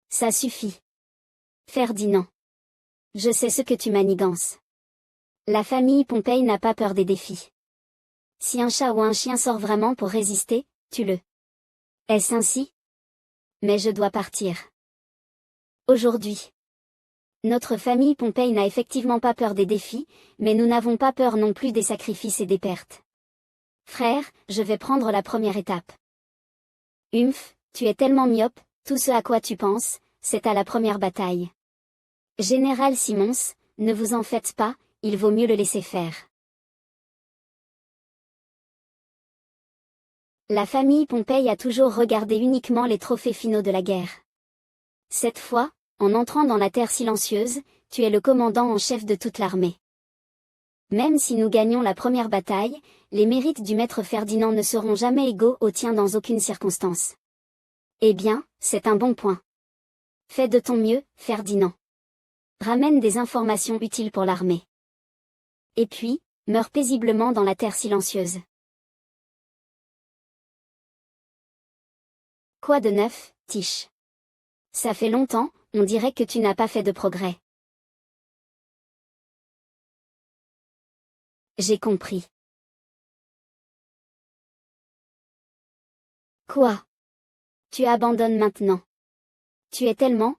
Ça suffit. Ferdinand. Je sais ce que tu manigances. La famille Pompey n'a pas peur des défis. Si un chat ou un chien sort vraiment pour résister, tue-le. Est-ce ainsi? Mais je dois partir. Aujourd'hui. Notre famille Pompey n'a effectivement pas peur des défis, mais nous n'avons pas peur non plus des sacrifices et des pertes. Frère, je vais prendre la première étape. Humph, tu es tellement myope, tout ce à quoi tu penses, c'est à la première bataille. Général Simons, ne vous en faites pas, il vaut mieux le laisser faire. La famille Pompey a toujours regardé uniquement les trophées finaux de la guerre. Cette fois, en entrant dans la terre silencieuse, tu es le commandant en chef de toute l'armée. Même si nous gagnons la première bataille, les mérites du maître Ferdinand ne seront jamais égaux aux tiens dans aucune circonstance. Eh bien, c'est un bon point. Fais de ton mieux, Ferdinand. Ramène des informations utiles pour l'armée. Et puis, meurs paisiblement dans la terre silencieuse. Quoi de neuf, Tish? Ça fait longtemps, on dirait que tu n'as pas fait de progrès. J'ai compris. Quoi? Tu abandonnes maintenant. Tu es tellement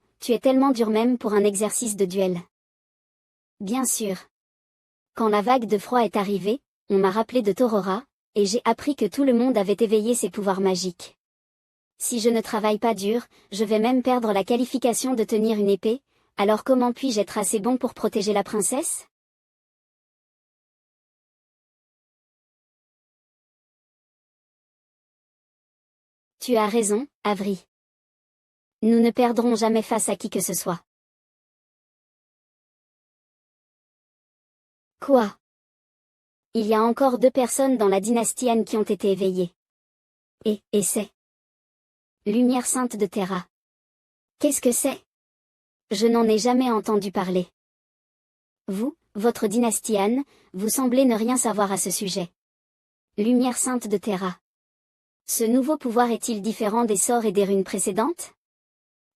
dur même pour un exercice de duel. Bien sûr. Quand la vague de froid est arrivée, on m'a rappelé de Torora, et j'ai appris que tout le monde avait éveillé ses pouvoirs magiques. Si je ne travaille pas dur, je vais même perdre la qualification de tenir une épée, alors comment puis-je être assez bon pour protéger la princesse? Tu as raison, Avery. Nous ne perdrons jamais face à qui que ce soit. Quoi? Il y a encore 2 personnes dans la dynastie Han qui ont été éveillées. Et c'est Lumière Sainte de Terra. Qu'est-ce que c'est? Je n'en ai jamais entendu parler. Vous, votre dynastie Han, vous semblez ne rien savoir à ce sujet. Lumière Sainte de Terra. Ce nouveau pouvoir est-il différent des sorts et des runes précédentes?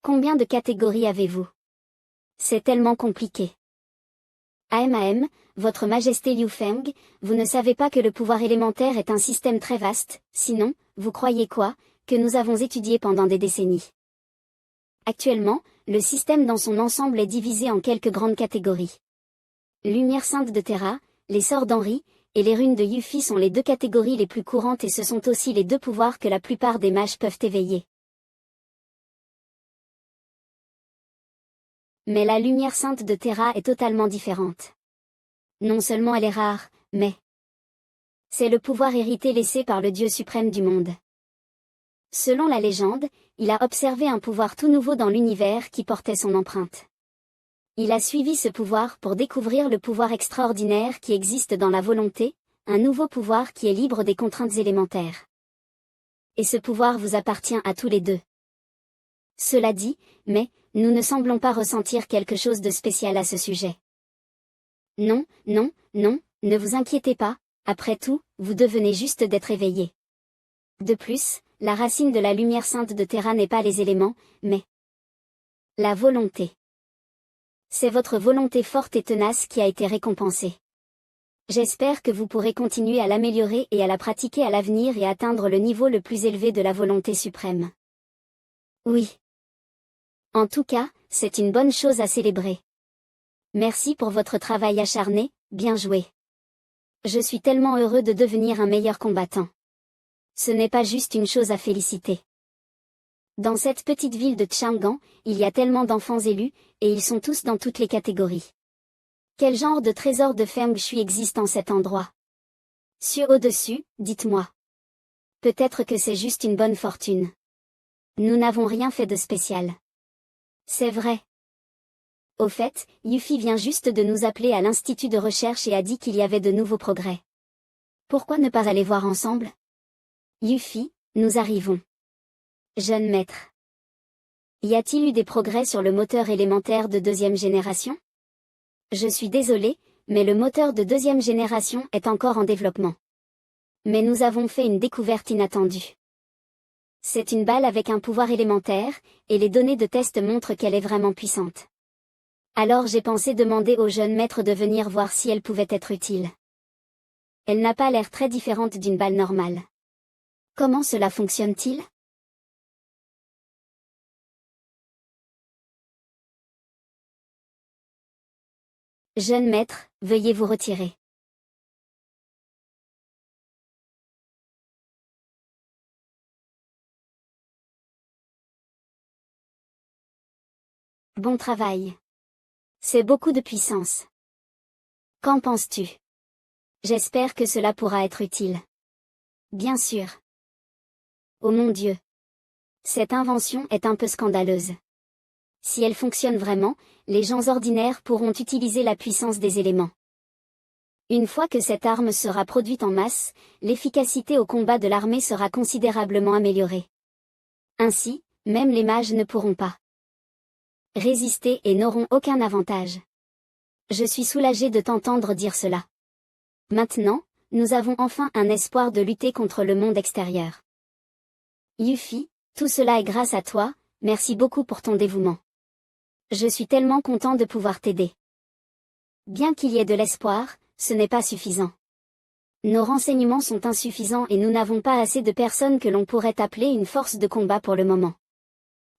Combien de catégories avez-vous? C'est tellement compliqué. AMAM, votre majesté Liu Feng, vous ne savez pas que le pouvoir élémentaire est un système très vaste, sinon, vous croyez quoi, que nous avons étudié pendant des décennies. Actuellement, le système dans son ensemble est divisé en quelques grandes catégories. Lumière Sainte de Terra, les sorts d'Henri, et les runes de Yuffie sont les 2 catégories les plus courantes et ce sont aussi les 2 pouvoirs que la plupart des mages peuvent éveiller. Mais la Lumière Sainte de Terra est totalement différente. Non seulement elle est rare, mais c'est le pouvoir hérité laissé par le Dieu suprême du monde. Selon la légende, il a observé un pouvoir tout nouveau dans l'univers qui portait son empreinte. Il a suivi ce pouvoir pour découvrir le pouvoir extraordinaire qui existe dans la volonté, un nouveau pouvoir qui est libre des contraintes élémentaires. Et ce pouvoir vous appartient à tous les 2. Cela dit, mais, nous ne semblons pas ressentir quelque chose de spécial à ce sujet. Non, non, non, ne vous inquiétez pas, après tout, vous devenez juste d'être éveillé. De plus, la racine de la lumière sainte de Terra n'est pas les éléments, mais la volonté. C'est votre volonté forte et tenace qui a été récompensée. J'espère que vous pourrez continuer à l'améliorer et à la pratiquer à l'avenir et atteindre le niveau le plus élevé de la volonté suprême. Oui. En tout cas, c'est une bonne chose à célébrer. Merci pour votre travail acharné, bien joué. Je suis tellement heureux de devenir un meilleur combattant. Ce n'est pas juste une chose à féliciter. Dans cette petite ville de Chang'an, il y a tellement d'enfants élus, et ils sont tous dans toutes les catégories. Quel genre de trésor de Feng Shui existe en cet endroit? Sur au-dessus, dites-moi. Peut-être que c'est juste une bonne fortune. Nous n'avons rien fait de spécial. C'est vrai. Au fait, Yuffie vient juste de nous appeler à l'institut de recherche et a dit qu'il y avait de nouveaux progrès. Pourquoi ne pas aller voir ensemble? Yuffie, nous arrivons. Jeune maître. Y a-t-il eu des progrès sur le moteur élémentaire de 2e génération? Je suis désolé, mais le moteur de 2e génération est encore en développement. Mais nous avons fait une découverte inattendue. C'est une balle avec un pouvoir élémentaire, et les données de test montrent qu'elle est vraiment puissante. Alors j'ai pensé demander au jeune maître de venir voir si elle pouvait être utile. Elle n'a pas l'air très différente d'une balle normale. Comment cela fonctionne-t-il? Jeune maître, veuillez vous retirer. Bon travail. C'est beaucoup de puissance. Qu'en penses-tu? J'espère que cela pourra être utile. Bien sûr. Oh mon Dieu! Cette invention est un peu scandaleuse. Si elle fonctionne vraiment, les gens ordinaires pourront utiliser la puissance des éléments. Une fois que cette arme sera produite en masse, l'efficacité au combat de l'armée sera considérablement améliorée. Ainsi, même les mages ne pourront pas résister et n'auront aucun avantage. Je suis soulagé de t'entendre dire cela. Maintenant, nous avons enfin un espoir de lutter contre le monde extérieur. Yuffie, tout cela est grâce à toi, merci beaucoup pour ton dévouement. Je suis tellement content de pouvoir t'aider. Bien qu'il y ait de l'espoir, ce n'est pas suffisant. Nos renseignements sont insuffisants et nous n'avons pas assez de personnes que l'on pourrait appeler une force de combat pour le moment.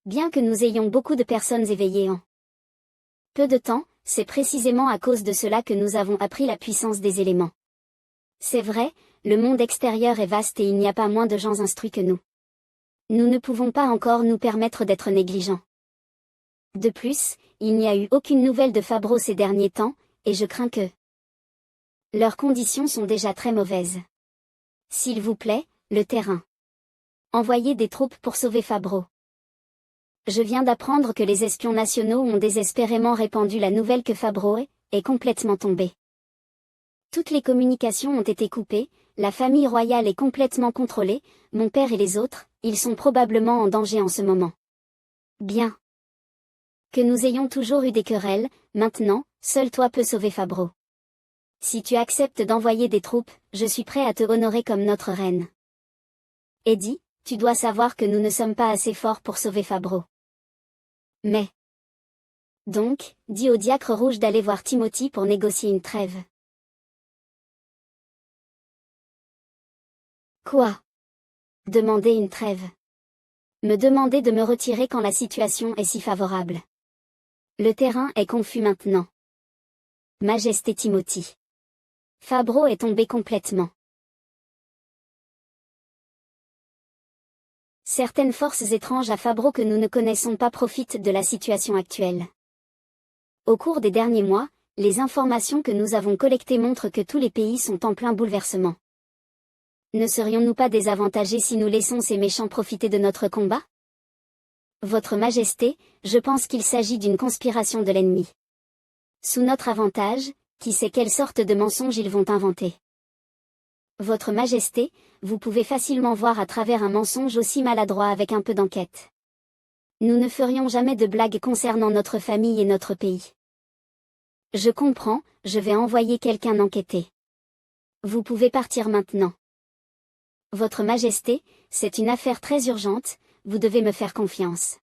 Bien que nous ayons beaucoup de personnes éveillées en peu de temps, c'est précisément à cause de cela que nous avons appris la puissance des éléments. C'est vrai, le monde extérieur est vaste et il n'y a pas moins de gens instruits que nous. Nous ne pouvons pas encore nous permettre d'être négligents. De plus, il n'y a eu aucune nouvelle de Fabro ces derniers temps, et je crains que leurs conditions sont déjà très mauvaises. S'il vous plaît, le terrain. Envoyez des troupes pour sauver Fabro. Je viens d'apprendre que les espions nationaux ont désespérément répandu la nouvelle que Fabro est complètement tombé. Toutes les communications ont été coupées, la famille royale est complètement contrôlée, mon père et les autres, ils sont probablement en danger en ce moment. Bien. Que nous ayons toujours eu des querelles, maintenant, seul toi peux sauver Fabro. Si tu acceptes d'envoyer des troupes, je suis prêt à te honorer comme notre reine. Eddie, tu dois savoir que nous ne sommes pas assez forts pour sauver Fabro. Mais. Donc, dis au diacre rouge d'aller voir Timothy pour négocier une trêve. Quoi? Demander une trêve. Me demander de me retirer quand la situation est si favorable. Le terrain est confus maintenant. Majesté Timothy. Fabro est tombé complètement. Certaines forces étranges à Fabro que nous ne connaissons pas profitent de la situation actuelle. Au cours des derniers mois, les informations que nous avons collectées montrent que tous les pays sont en plein bouleversement. Ne serions-nous pas désavantagés si nous laissons ces méchants profiter de notre combat? Votre Majesté, je pense qu'il s'agit d'une conspiration de l'ennemi. Sous notre avantage, qui sait quelle sorte de mensonges ils vont inventer. Votre Majesté, vous pouvez facilement voir à travers un mensonge aussi maladroit avec un peu d'enquête. Nous ne ferions jamais de blagues concernant notre famille et notre pays. Je comprends, je vais envoyer quelqu'un enquêter. Vous pouvez partir maintenant. Votre Majesté, c'est une affaire très urgente, vous devez me faire confiance.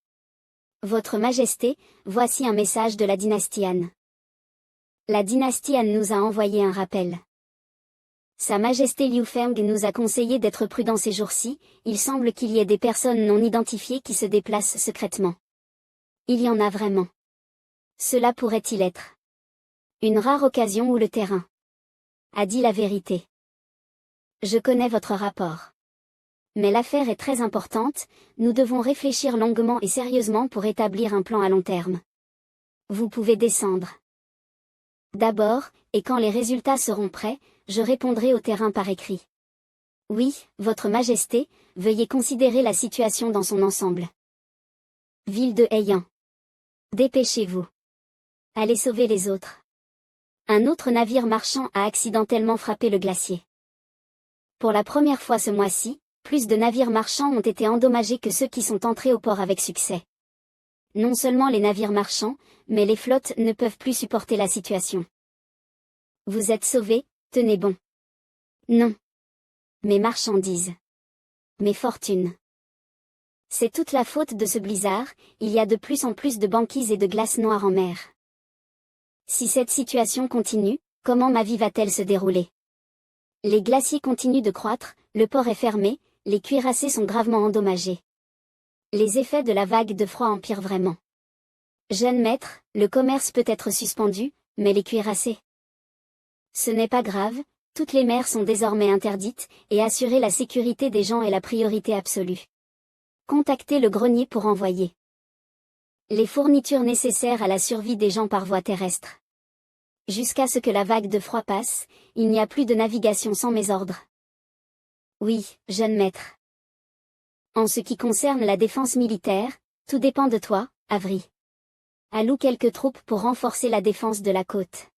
Votre Majesté, voici un message de la dynastie Han. La dynastie Han nous a envoyé un rappel. Sa Majesté Liu Feng nous a conseillé d'être prudents ces jours-ci, il semble qu'il y ait des personnes non identifiées qui se déplacent secrètement. Il y en a vraiment. Cela pourrait-il être une rare occasion où le terrain a dit la vérité. Je connais votre rapport. Mais l'affaire est très importante, nous devons réfléchir longuement et sérieusement pour établir un plan à long terme. Vous pouvez descendre. D'abord, et quand les résultats seront prêts, je répondrai au terrain par écrit. Oui, Votre Majesté, veuillez considérer la situation dans son ensemble. Ville de Heian. Dépêchez-vous. Allez sauver les autres. Un autre navire marchand a accidentellement frappé le glacier. Pour la première fois ce mois-ci, plus de navires marchands ont été endommagés que ceux qui sont entrés au port avec succès. Non seulement les navires marchands, mais les flottes ne peuvent plus supporter la situation. Vous êtes sauvés, tenez bon. Non. Mes marchandises. Mes fortunes. C'est toute la faute de ce blizzard, il y a de plus en plus de banquises et de glace noire en mer. Si cette situation continue, comment ma vie va-t-elle se dérouler? Les glaciers continuent de croître, le port est fermé, les cuirassés sont gravement endommagés. Les effets de la vague de froid empirent vraiment. Jeune maître, le commerce peut être suspendu, mais les cuirassés? Ce n'est pas grave, toutes les mers sont désormais interdites, et assurer la sécurité des gens est la priorité absolue. Contactez le grenier pour envoyer les fournitures nécessaires à la survie des gens par voie terrestre. Jusqu'à ce que la vague de froid passe, il n'y a plus de navigation sans mes ordres. Oui, jeune maître. En ce qui concerne la défense militaire, tout dépend de toi, Avery. Alloue quelques troupes pour renforcer la défense de la côte.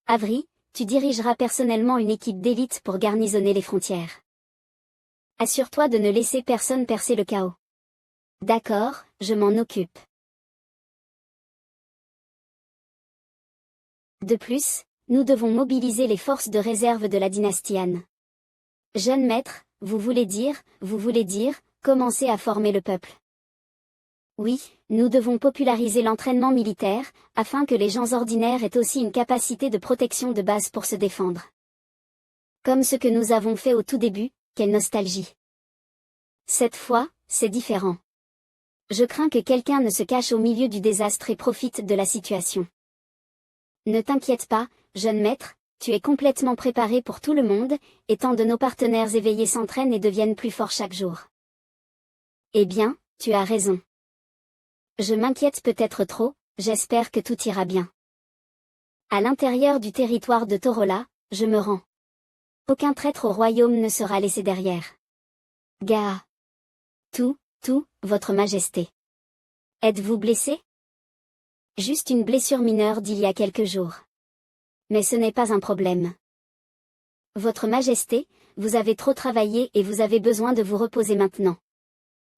Avery, tu dirigeras personnellement une équipe d'élite pour garnisonner les frontières. Assure-toi de ne laisser personne percer le chaos. D'accord, je m'en occupe. De plus, nous devons mobiliser les forces de réserve de la dynastie Han. Jeune maître, vous voulez dire, commencer à former le peuple. Oui, nous devons populariser l'entraînement militaire, afin que les gens ordinaires aient aussi une capacité de protection de base pour se défendre. Comme ce que nous avons fait au tout début, quelle nostalgie. Cette fois, c'est différent. Je crains que quelqu'un ne se cache au milieu du désastre et profite de la situation. Ne t'inquiète pas, jeune maître, tu es complètement préparé pour tout le monde, et tant de nos partenaires éveillés s'entraînent et deviennent plus forts chaque jour. Eh bien, tu as raison. Je m'inquiète peut-être trop, j'espère que tout ira bien. À l'intérieur du territoire de Torola, je me rends. Aucun traître au royaume ne sera laissé derrière. Gaa. Tout, votre majesté. Êtes-vous blessé? Juste une blessure mineure d'il y a quelques jours. Mais ce n'est pas un problème. Votre majesté, vous avez trop travaillé et vous avez besoin de vous reposer maintenant.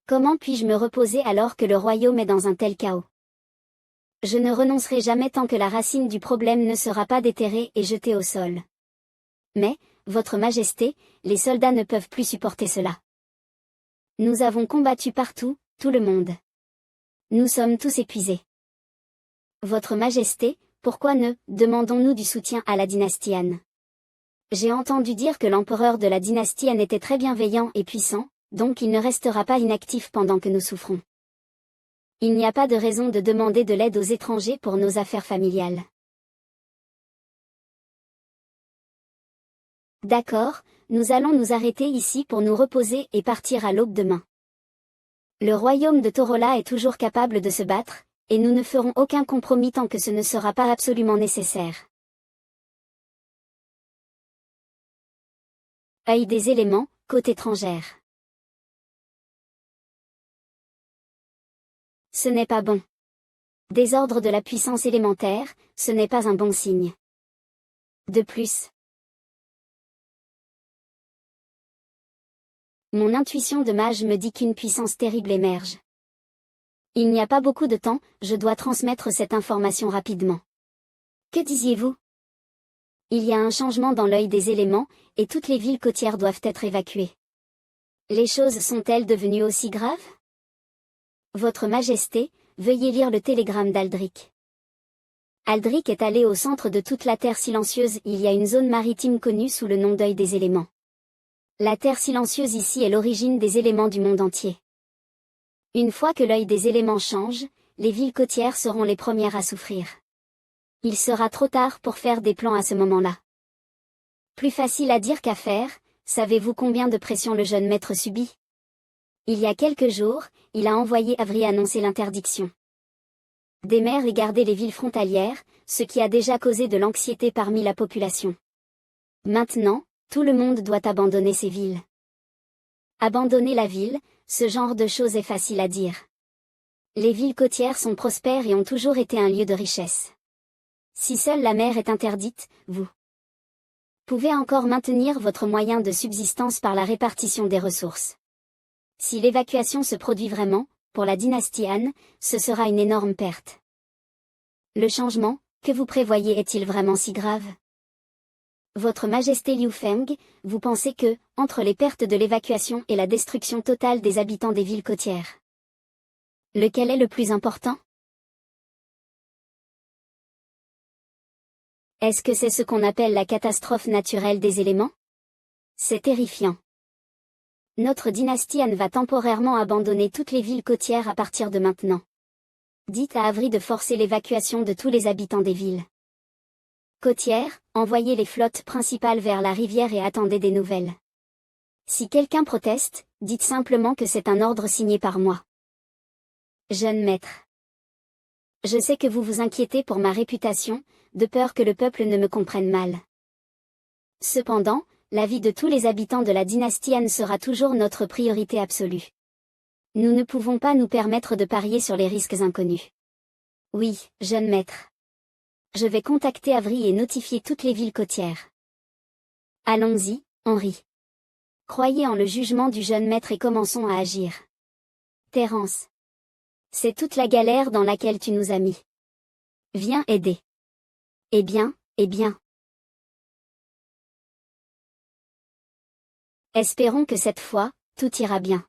Comment puis-je me reposer alors que le royaume est dans un tel chaos? Je ne renoncerai jamais tant que la racine du problème ne sera pas déterrée et jetée au sol. Mais, votre majesté, les soldats ne peuvent plus supporter cela. Nous avons combattu partout, tout le monde. Nous sommes tous épuisés. Votre majesté, pourquoi ne demandons-nous du soutien à la dynastie Han? J'ai entendu dire que l'empereur de la dynastie Han était très bienveillant et puissant, donc il ne restera pas inactif pendant que nous souffrons. Il n'y a pas de raison de demander de l'aide aux étrangers pour nos affaires familiales. D'accord, nous allons nous arrêter ici pour nous reposer et partir à l'aube demain. Le royaume de Torola est toujours capable de se battre, et nous ne ferons aucun compromis tant que ce ne sera pas absolument nécessaire. Œil des éléments, côte étrangère. Ce n'est pas bon. Désordre de la puissance élémentaire, ce n'est pas un bon signe. De plus, mon intuition de mage me dit qu'une puissance terrible émerge. Il n'y a pas beaucoup de temps, je dois transmettre cette information rapidement. Que disiez-vous? Il y a un changement dans l'œil des éléments, et toutes les villes côtières doivent être évacuées. Les choses sont-elles devenues aussi graves? Votre Majesté, veuillez lire le télégramme d'Aldric. Aldric est allé au centre de toute la Terre silencieuse, il y a une zone maritime connue sous le nom d'œil des éléments. La Terre silencieuse ici est l'origine des éléments du monde entier. Une fois que l'œil des éléments change, les villes côtières seront les premières à souffrir. Il sera trop tard pour faire des plans à ce moment-là. Plus facile à dire qu'à faire, savez-vous combien de pression le jeune maître subit? Il y a quelques jours, il a envoyé Avery annoncer l'interdiction des mers et garder les villes frontalières, ce qui a déjà causé de l'anxiété parmi la population. Maintenant, tout le monde doit abandonner ces villes. Abandonner la ville, ce genre de choses est facile à dire. Les villes côtières sont prospères et ont toujours été un lieu de richesse. Si seule la mer est interdite, vous pouvez encore maintenir votre moyen de subsistance par la répartition des ressources. Si l'évacuation se produit vraiment, pour la dynastie Han, ce sera une énorme perte. Le changement, que vous prévoyez est-il vraiment si grave? Votre Majesté Liu Feng, vous pensez que, entre les pertes de l'évacuation et la destruction totale des habitants des villes côtières, lequel est le plus important? Est-ce que c'est ce qu'on appelle la catastrophe naturelle des éléments? C'est terrifiant. Notre dynastie Han va temporairement abandonner toutes les villes côtières à partir de maintenant. Dites à Avery de forcer l'évacuation de tous les habitants des villes côtières, envoyez les flottes principales vers la rivière et attendez des nouvelles. Si quelqu'un proteste, dites simplement que c'est un ordre signé par moi. Jeune maître. Je sais que vous vous inquiétez pour ma réputation, de peur que le peuple ne me comprenne mal. Cependant, la vie de tous les habitants de la dynastie Han sera toujours notre priorité absolue. Nous ne pouvons pas nous permettre de parier sur les risques inconnus. Oui, jeune maître. Je vais contacter Avery et notifier toutes les villes côtières. Allons-y, Henri. Croyez en le jugement du jeune maître et commençons à agir. Terence. C'est toute la galère dans laquelle tu nous as mis. Viens aider. Eh bien, eh bien. Espérons que cette fois, tout ira bien.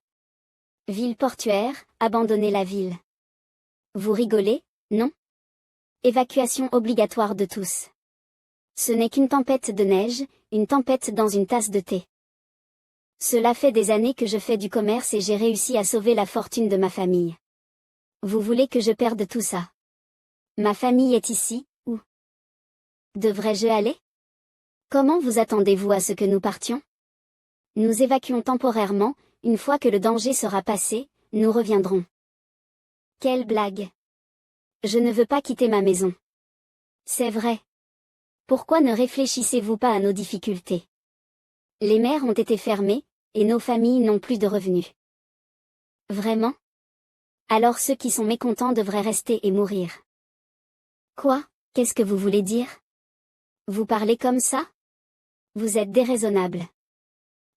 Ville portuaire, abandonnez la ville. Vous rigolez, non? Évacuation obligatoire de tous. Ce n'est qu'une tempête de neige, une tempête dans une tasse de thé. Cela fait des années que je fais du commerce et j'ai réussi à sauver la fortune de ma famille. Vous voulez que je perde tout ça? Ma famille est ici, où? Devrais-je aller? Comment vous attendez-vous à ce que nous partions? Nous évacuons temporairement, une fois que le danger sera passé, nous reviendrons. Quelle blague! Je ne veux pas quitter ma maison. C'est vrai. Pourquoi ne réfléchissez-vous pas à nos difficultés? Les mers ont été fermées, et nos familles n'ont plus de revenus. Vraiment? Alors ceux qui sont mécontents devraient rester et mourir. Quoi? Qu'est-ce que vous voulez dire? Vous parlez comme ça? Vous êtes déraisonnable.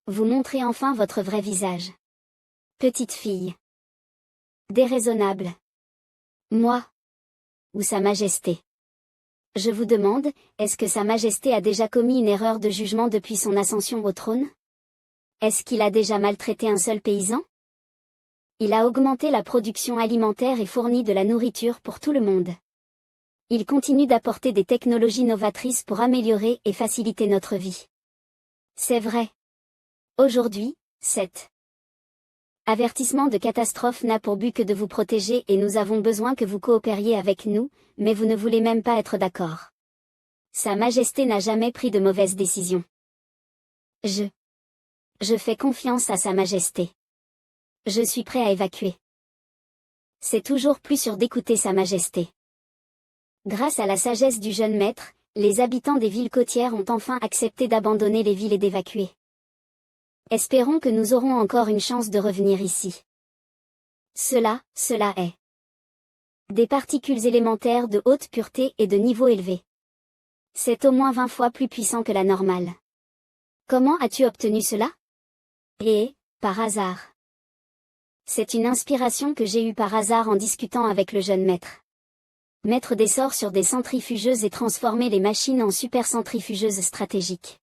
Vous montrez enfin votre vrai visage. Petite fille. Déraisonnable. Moi? Ou Sa Majesté? Je vous demande, est-ce que Sa Majesté a déjà commis une erreur de jugement depuis son ascension au trône? Est-ce qu'il a déjà maltraité un seul paysan? Il a augmenté la production alimentaire et fourni de la nourriture pour tout le monde. Il continue d'apporter des technologies novatrices pour améliorer et faciliter notre vie. C'est vrai. Aujourd'hui, cet avertissement de catastrophe n'a pour but que de vous protéger et nous avons besoin que vous coopériez avec nous, mais vous ne voulez même pas être d'accord. Sa Majesté n'a jamais pris de mauvaises décisions. Je fais confiance à Sa Majesté. Je suis prêt à évacuer. C'est toujours plus sûr d'écouter Sa Majesté. Grâce à la sagesse du jeune maître, les habitants des villes côtières ont enfin accepté d'abandonner les villes et d'évacuer. Espérons que nous aurons encore une chance de revenir ici. Cela est. Des particules élémentaires de haute pureté et de niveau élevé. C'est au moins 20 fois plus puissant que la normale. Comment as-tu obtenu cela? Par hasard. C'est une inspiration que j'ai eue par hasard en discutant avec le jeune maître. Mettre des sorts sur des centrifugeuses et transformer les machines en supercentrifugeuses stratégiques.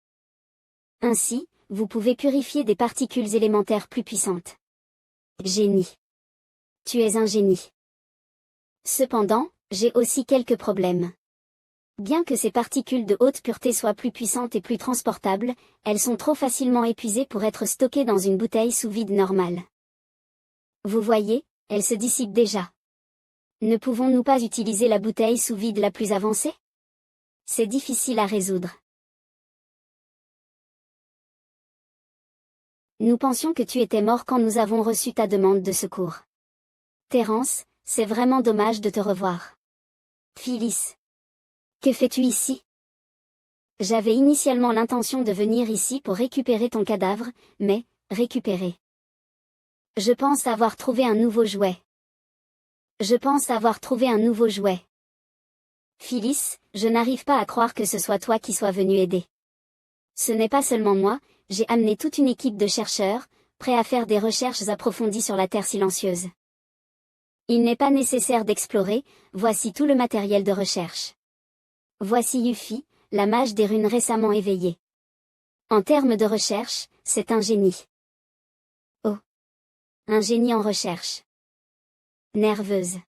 Ainsi, vous pouvez purifier des particules élémentaires plus puissantes. Génie. Tu es un génie. Cependant, j'ai aussi quelques problèmes. Bien que ces particules de haute pureté soient plus puissantes et plus transportables, elles sont trop facilement épuisées pour être stockées dans une bouteille sous vide normale. Vous voyez, elles se dissipent déjà. Ne pouvons-nous pas utiliser la bouteille sous vide la plus avancée? C'est difficile à résoudre. Nous pensions que tu étais mort quand nous avons reçu ta demande de secours. Terence, c'est vraiment dommage de te revoir. Phyllis. Que fais-tu ici? J'avais initialement l'intention de venir ici pour récupérer ton cadavre, mais, récupérer. Je pense avoir trouvé un nouveau jouet. Phyllis, je n'arrive pas à croire que ce soit toi qui sois venu aider. Ce n'est pas seulement moi, j'ai amené toute une équipe de chercheurs, prêts à faire des recherches approfondies sur la Terre silencieuse. Il n'est pas nécessaire d'explorer, voici tout le matériel de recherche. Voici Yuffie, la mage des runes récemment éveillée. En termes de recherche, c'est un génie. Oh. Un génie en recherche. Nerveuse.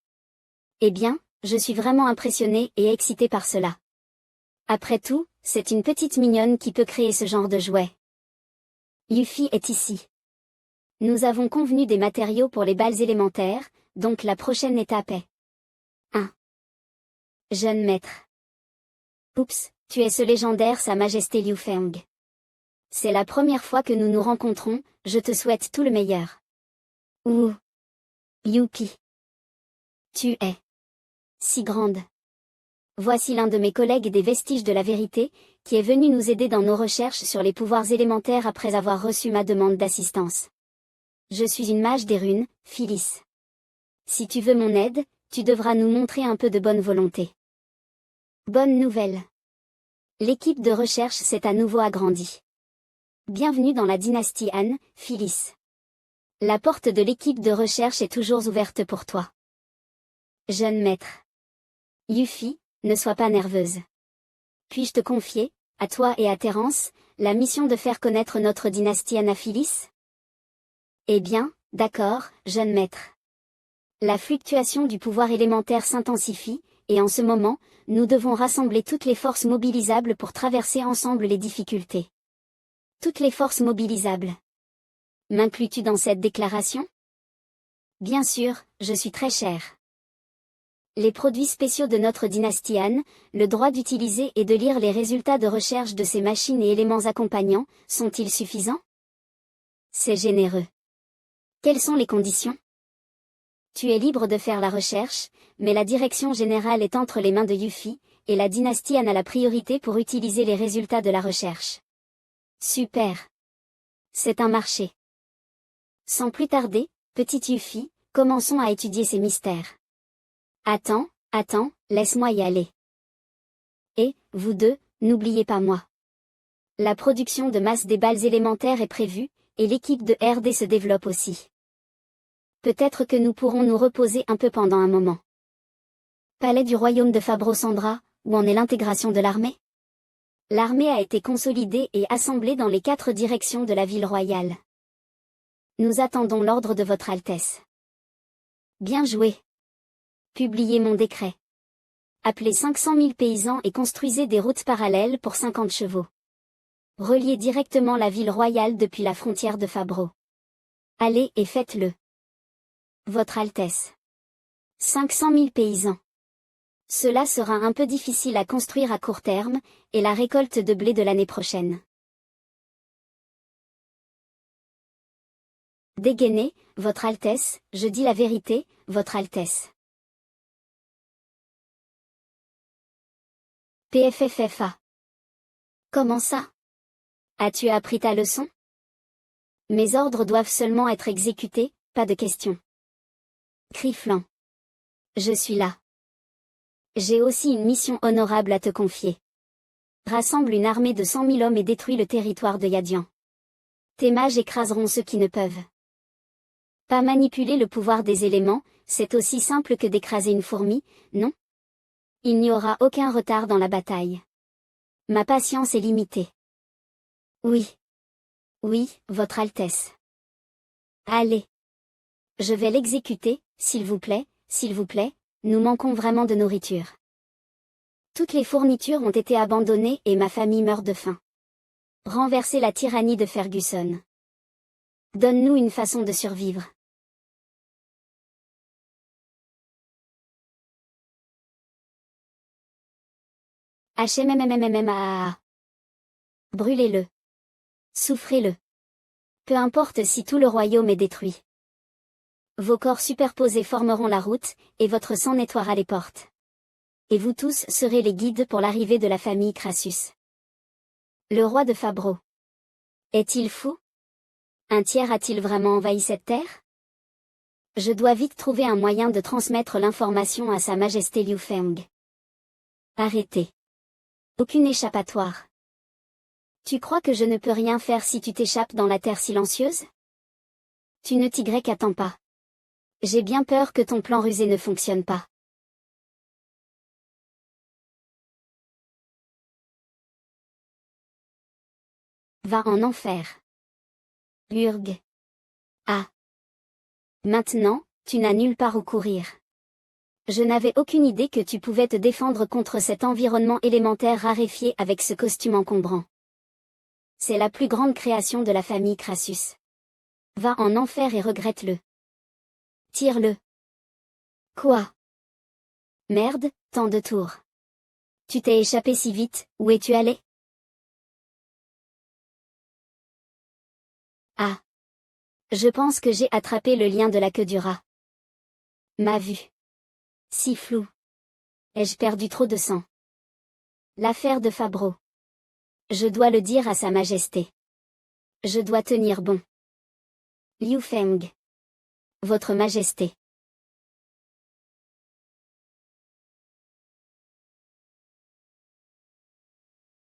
Eh bien, je suis vraiment impressionnée et excitée par cela. Après tout, c'est une petite mignonne qui peut créer ce genre de jouet. Yuffie est ici. Nous avons convenu des matériaux pour les balles élémentaires, donc la prochaine étape est 1. Jeune maître. Oups, tu es ce légendaire Sa Majesté Liu Feng. C'est la première fois que nous nous rencontrons, je te souhaite tout le meilleur. Ouh. Youpi. Tu es si grande. Voici l'un de mes collègues des Vestiges de la Vérité, qui est venu nous aider dans nos recherches sur les pouvoirs élémentaires après avoir reçu ma demande d'assistance. Je suis une mage des runes, Phyllis. Si tu veux mon aide, tu devras nous montrer un peu de bonne volonté. Bonne nouvelle. L'équipe de recherche s'est à nouveau agrandie. Bienvenue dans la dynastie Han, Phyllis. La porte de l'équipe de recherche est toujours ouverte pour toi. Jeune maître. Yuffie, ne sois pas nerveuse. Puis-je te confier, à toi et à Terence, la mission de faire connaître notre dynastie Han à Phyllis? Eh bien, d'accord, jeune maître. La fluctuation du pouvoir élémentaire s'intensifie, et en ce moment, nous devons rassembler toutes les forces mobilisables pour traverser ensemble les difficultés. Toutes les forces mobilisables. M'inclus-tu dans cette déclaration? Bien sûr, je suis très cher. Les produits spéciaux de notre dynastie Han, le droit d'utiliser et de lire les résultats de recherche de ces machines et éléments accompagnants, sont-ils suffisants? C'est généreux. Quelles sont les conditions? Tu es libre de faire la recherche, mais la direction générale est entre les mains de Yuffie, et la dynastie Han a la priorité pour utiliser les résultats de la recherche. Super. C'est un marché. Sans plus tarder, petite Yuffie, commençons à étudier ces mystères. Attends, laisse-moi y aller. Et, vous deux, n'oubliez pas moi. La production de masse des balles élémentaires est prévue, et l'équipe de RD se développe aussi. Peut-être que nous pourrons nous reposer un peu pendant un moment. Palais du royaume de Fabro-Sandra, où en est l'intégration de l'armée? L'armée a été consolidée et assemblée dans les 4 directions de la ville royale. Nous attendons l'ordre de votre Altesse. Bien joué. Publiez mon décret. Appelez 500 000 paysans et construisez des routes parallèles pour 50 chevaux. Reliez directement la ville royale depuis la frontière de Fabro. Allez et faites-le. Votre Altesse. 500 000 paysans. Cela sera un peu difficile à construire à court terme, et la récolte de blé de l'année prochaine. Dégainez, Votre Altesse, je dis la vérité, Votre Altesse. PFFFA. Comment ça? As-tu appris ta leçon? Mes ordres doivent seulement être exécutés, pas de questions. Criflan. Je suis là. J'ai aussi une mission honorable à te confier. Rassemble une armée de 100 000 hommes et détruis le territoire de Yadian. Tes mages écraseront ceux qui ne peuvent pas manipuler le pouvoir des éléments, c'est aussi simple que d'écraser une fourmi, non? Il n'y aura aucun retard dans la bataille. Ma patience est limitée. Oui. Oui, Votre Altesse. Allez. Je vais l'exécuter, s'il vous plaît, nous manquons vraiment de nourriture. Toutes les fournitures ont été abandonnées et ma famille meurt de faim. Renverser la tyrannie de Ferguson. Donne-nous une façon de survivre. HMMMMMA. Brûlez-le. Souffrez-le. Peu importe si tout le royaume est détruit. Vos corps superposés formeront la route, et votre sang nettoiera les portes. Et vous tous serez les guides pour l'arrivée de la famille Crassus. Le roi de Fabro. Est-il fou? Un tiers a-t-il vraiment envahi cette terre? Je dois vite trouver un moyen de transmettre l'information à Sa Majesté Liu Feng. Arrêtez. Aucune échappatoire. Tu crois que je ne peux rien faire si tu t'échappes dans la terre silencieuse? Tu ne t'attends pas. J'ai bien peur que ton plan rusé ne fonctionne pas. Va en enfer. Urg. Ah. Maintenant, tu n'as nulle part où courir. Je n'avais aucune idée que tu pouvais te défendre contre cet environnement élémentaire raréfié avec ce costume encombrant. C'est la plus grande création de la famille Crassus. Va en enfer et regrette-le. Tire-le. Quoi? Merde, tant de tours. Tu t'es échappé si vite, où es-tu allé? Ah. Je pense que j'ai attrapé le lien de la queue du rat. Ma vue. Si floue. Ai-je perdu trop de sang? L'affaire de Fabreau. Je dois le dire à Sa Majesté. Je dois tenir bon. Liu Feng. Votre Majesté.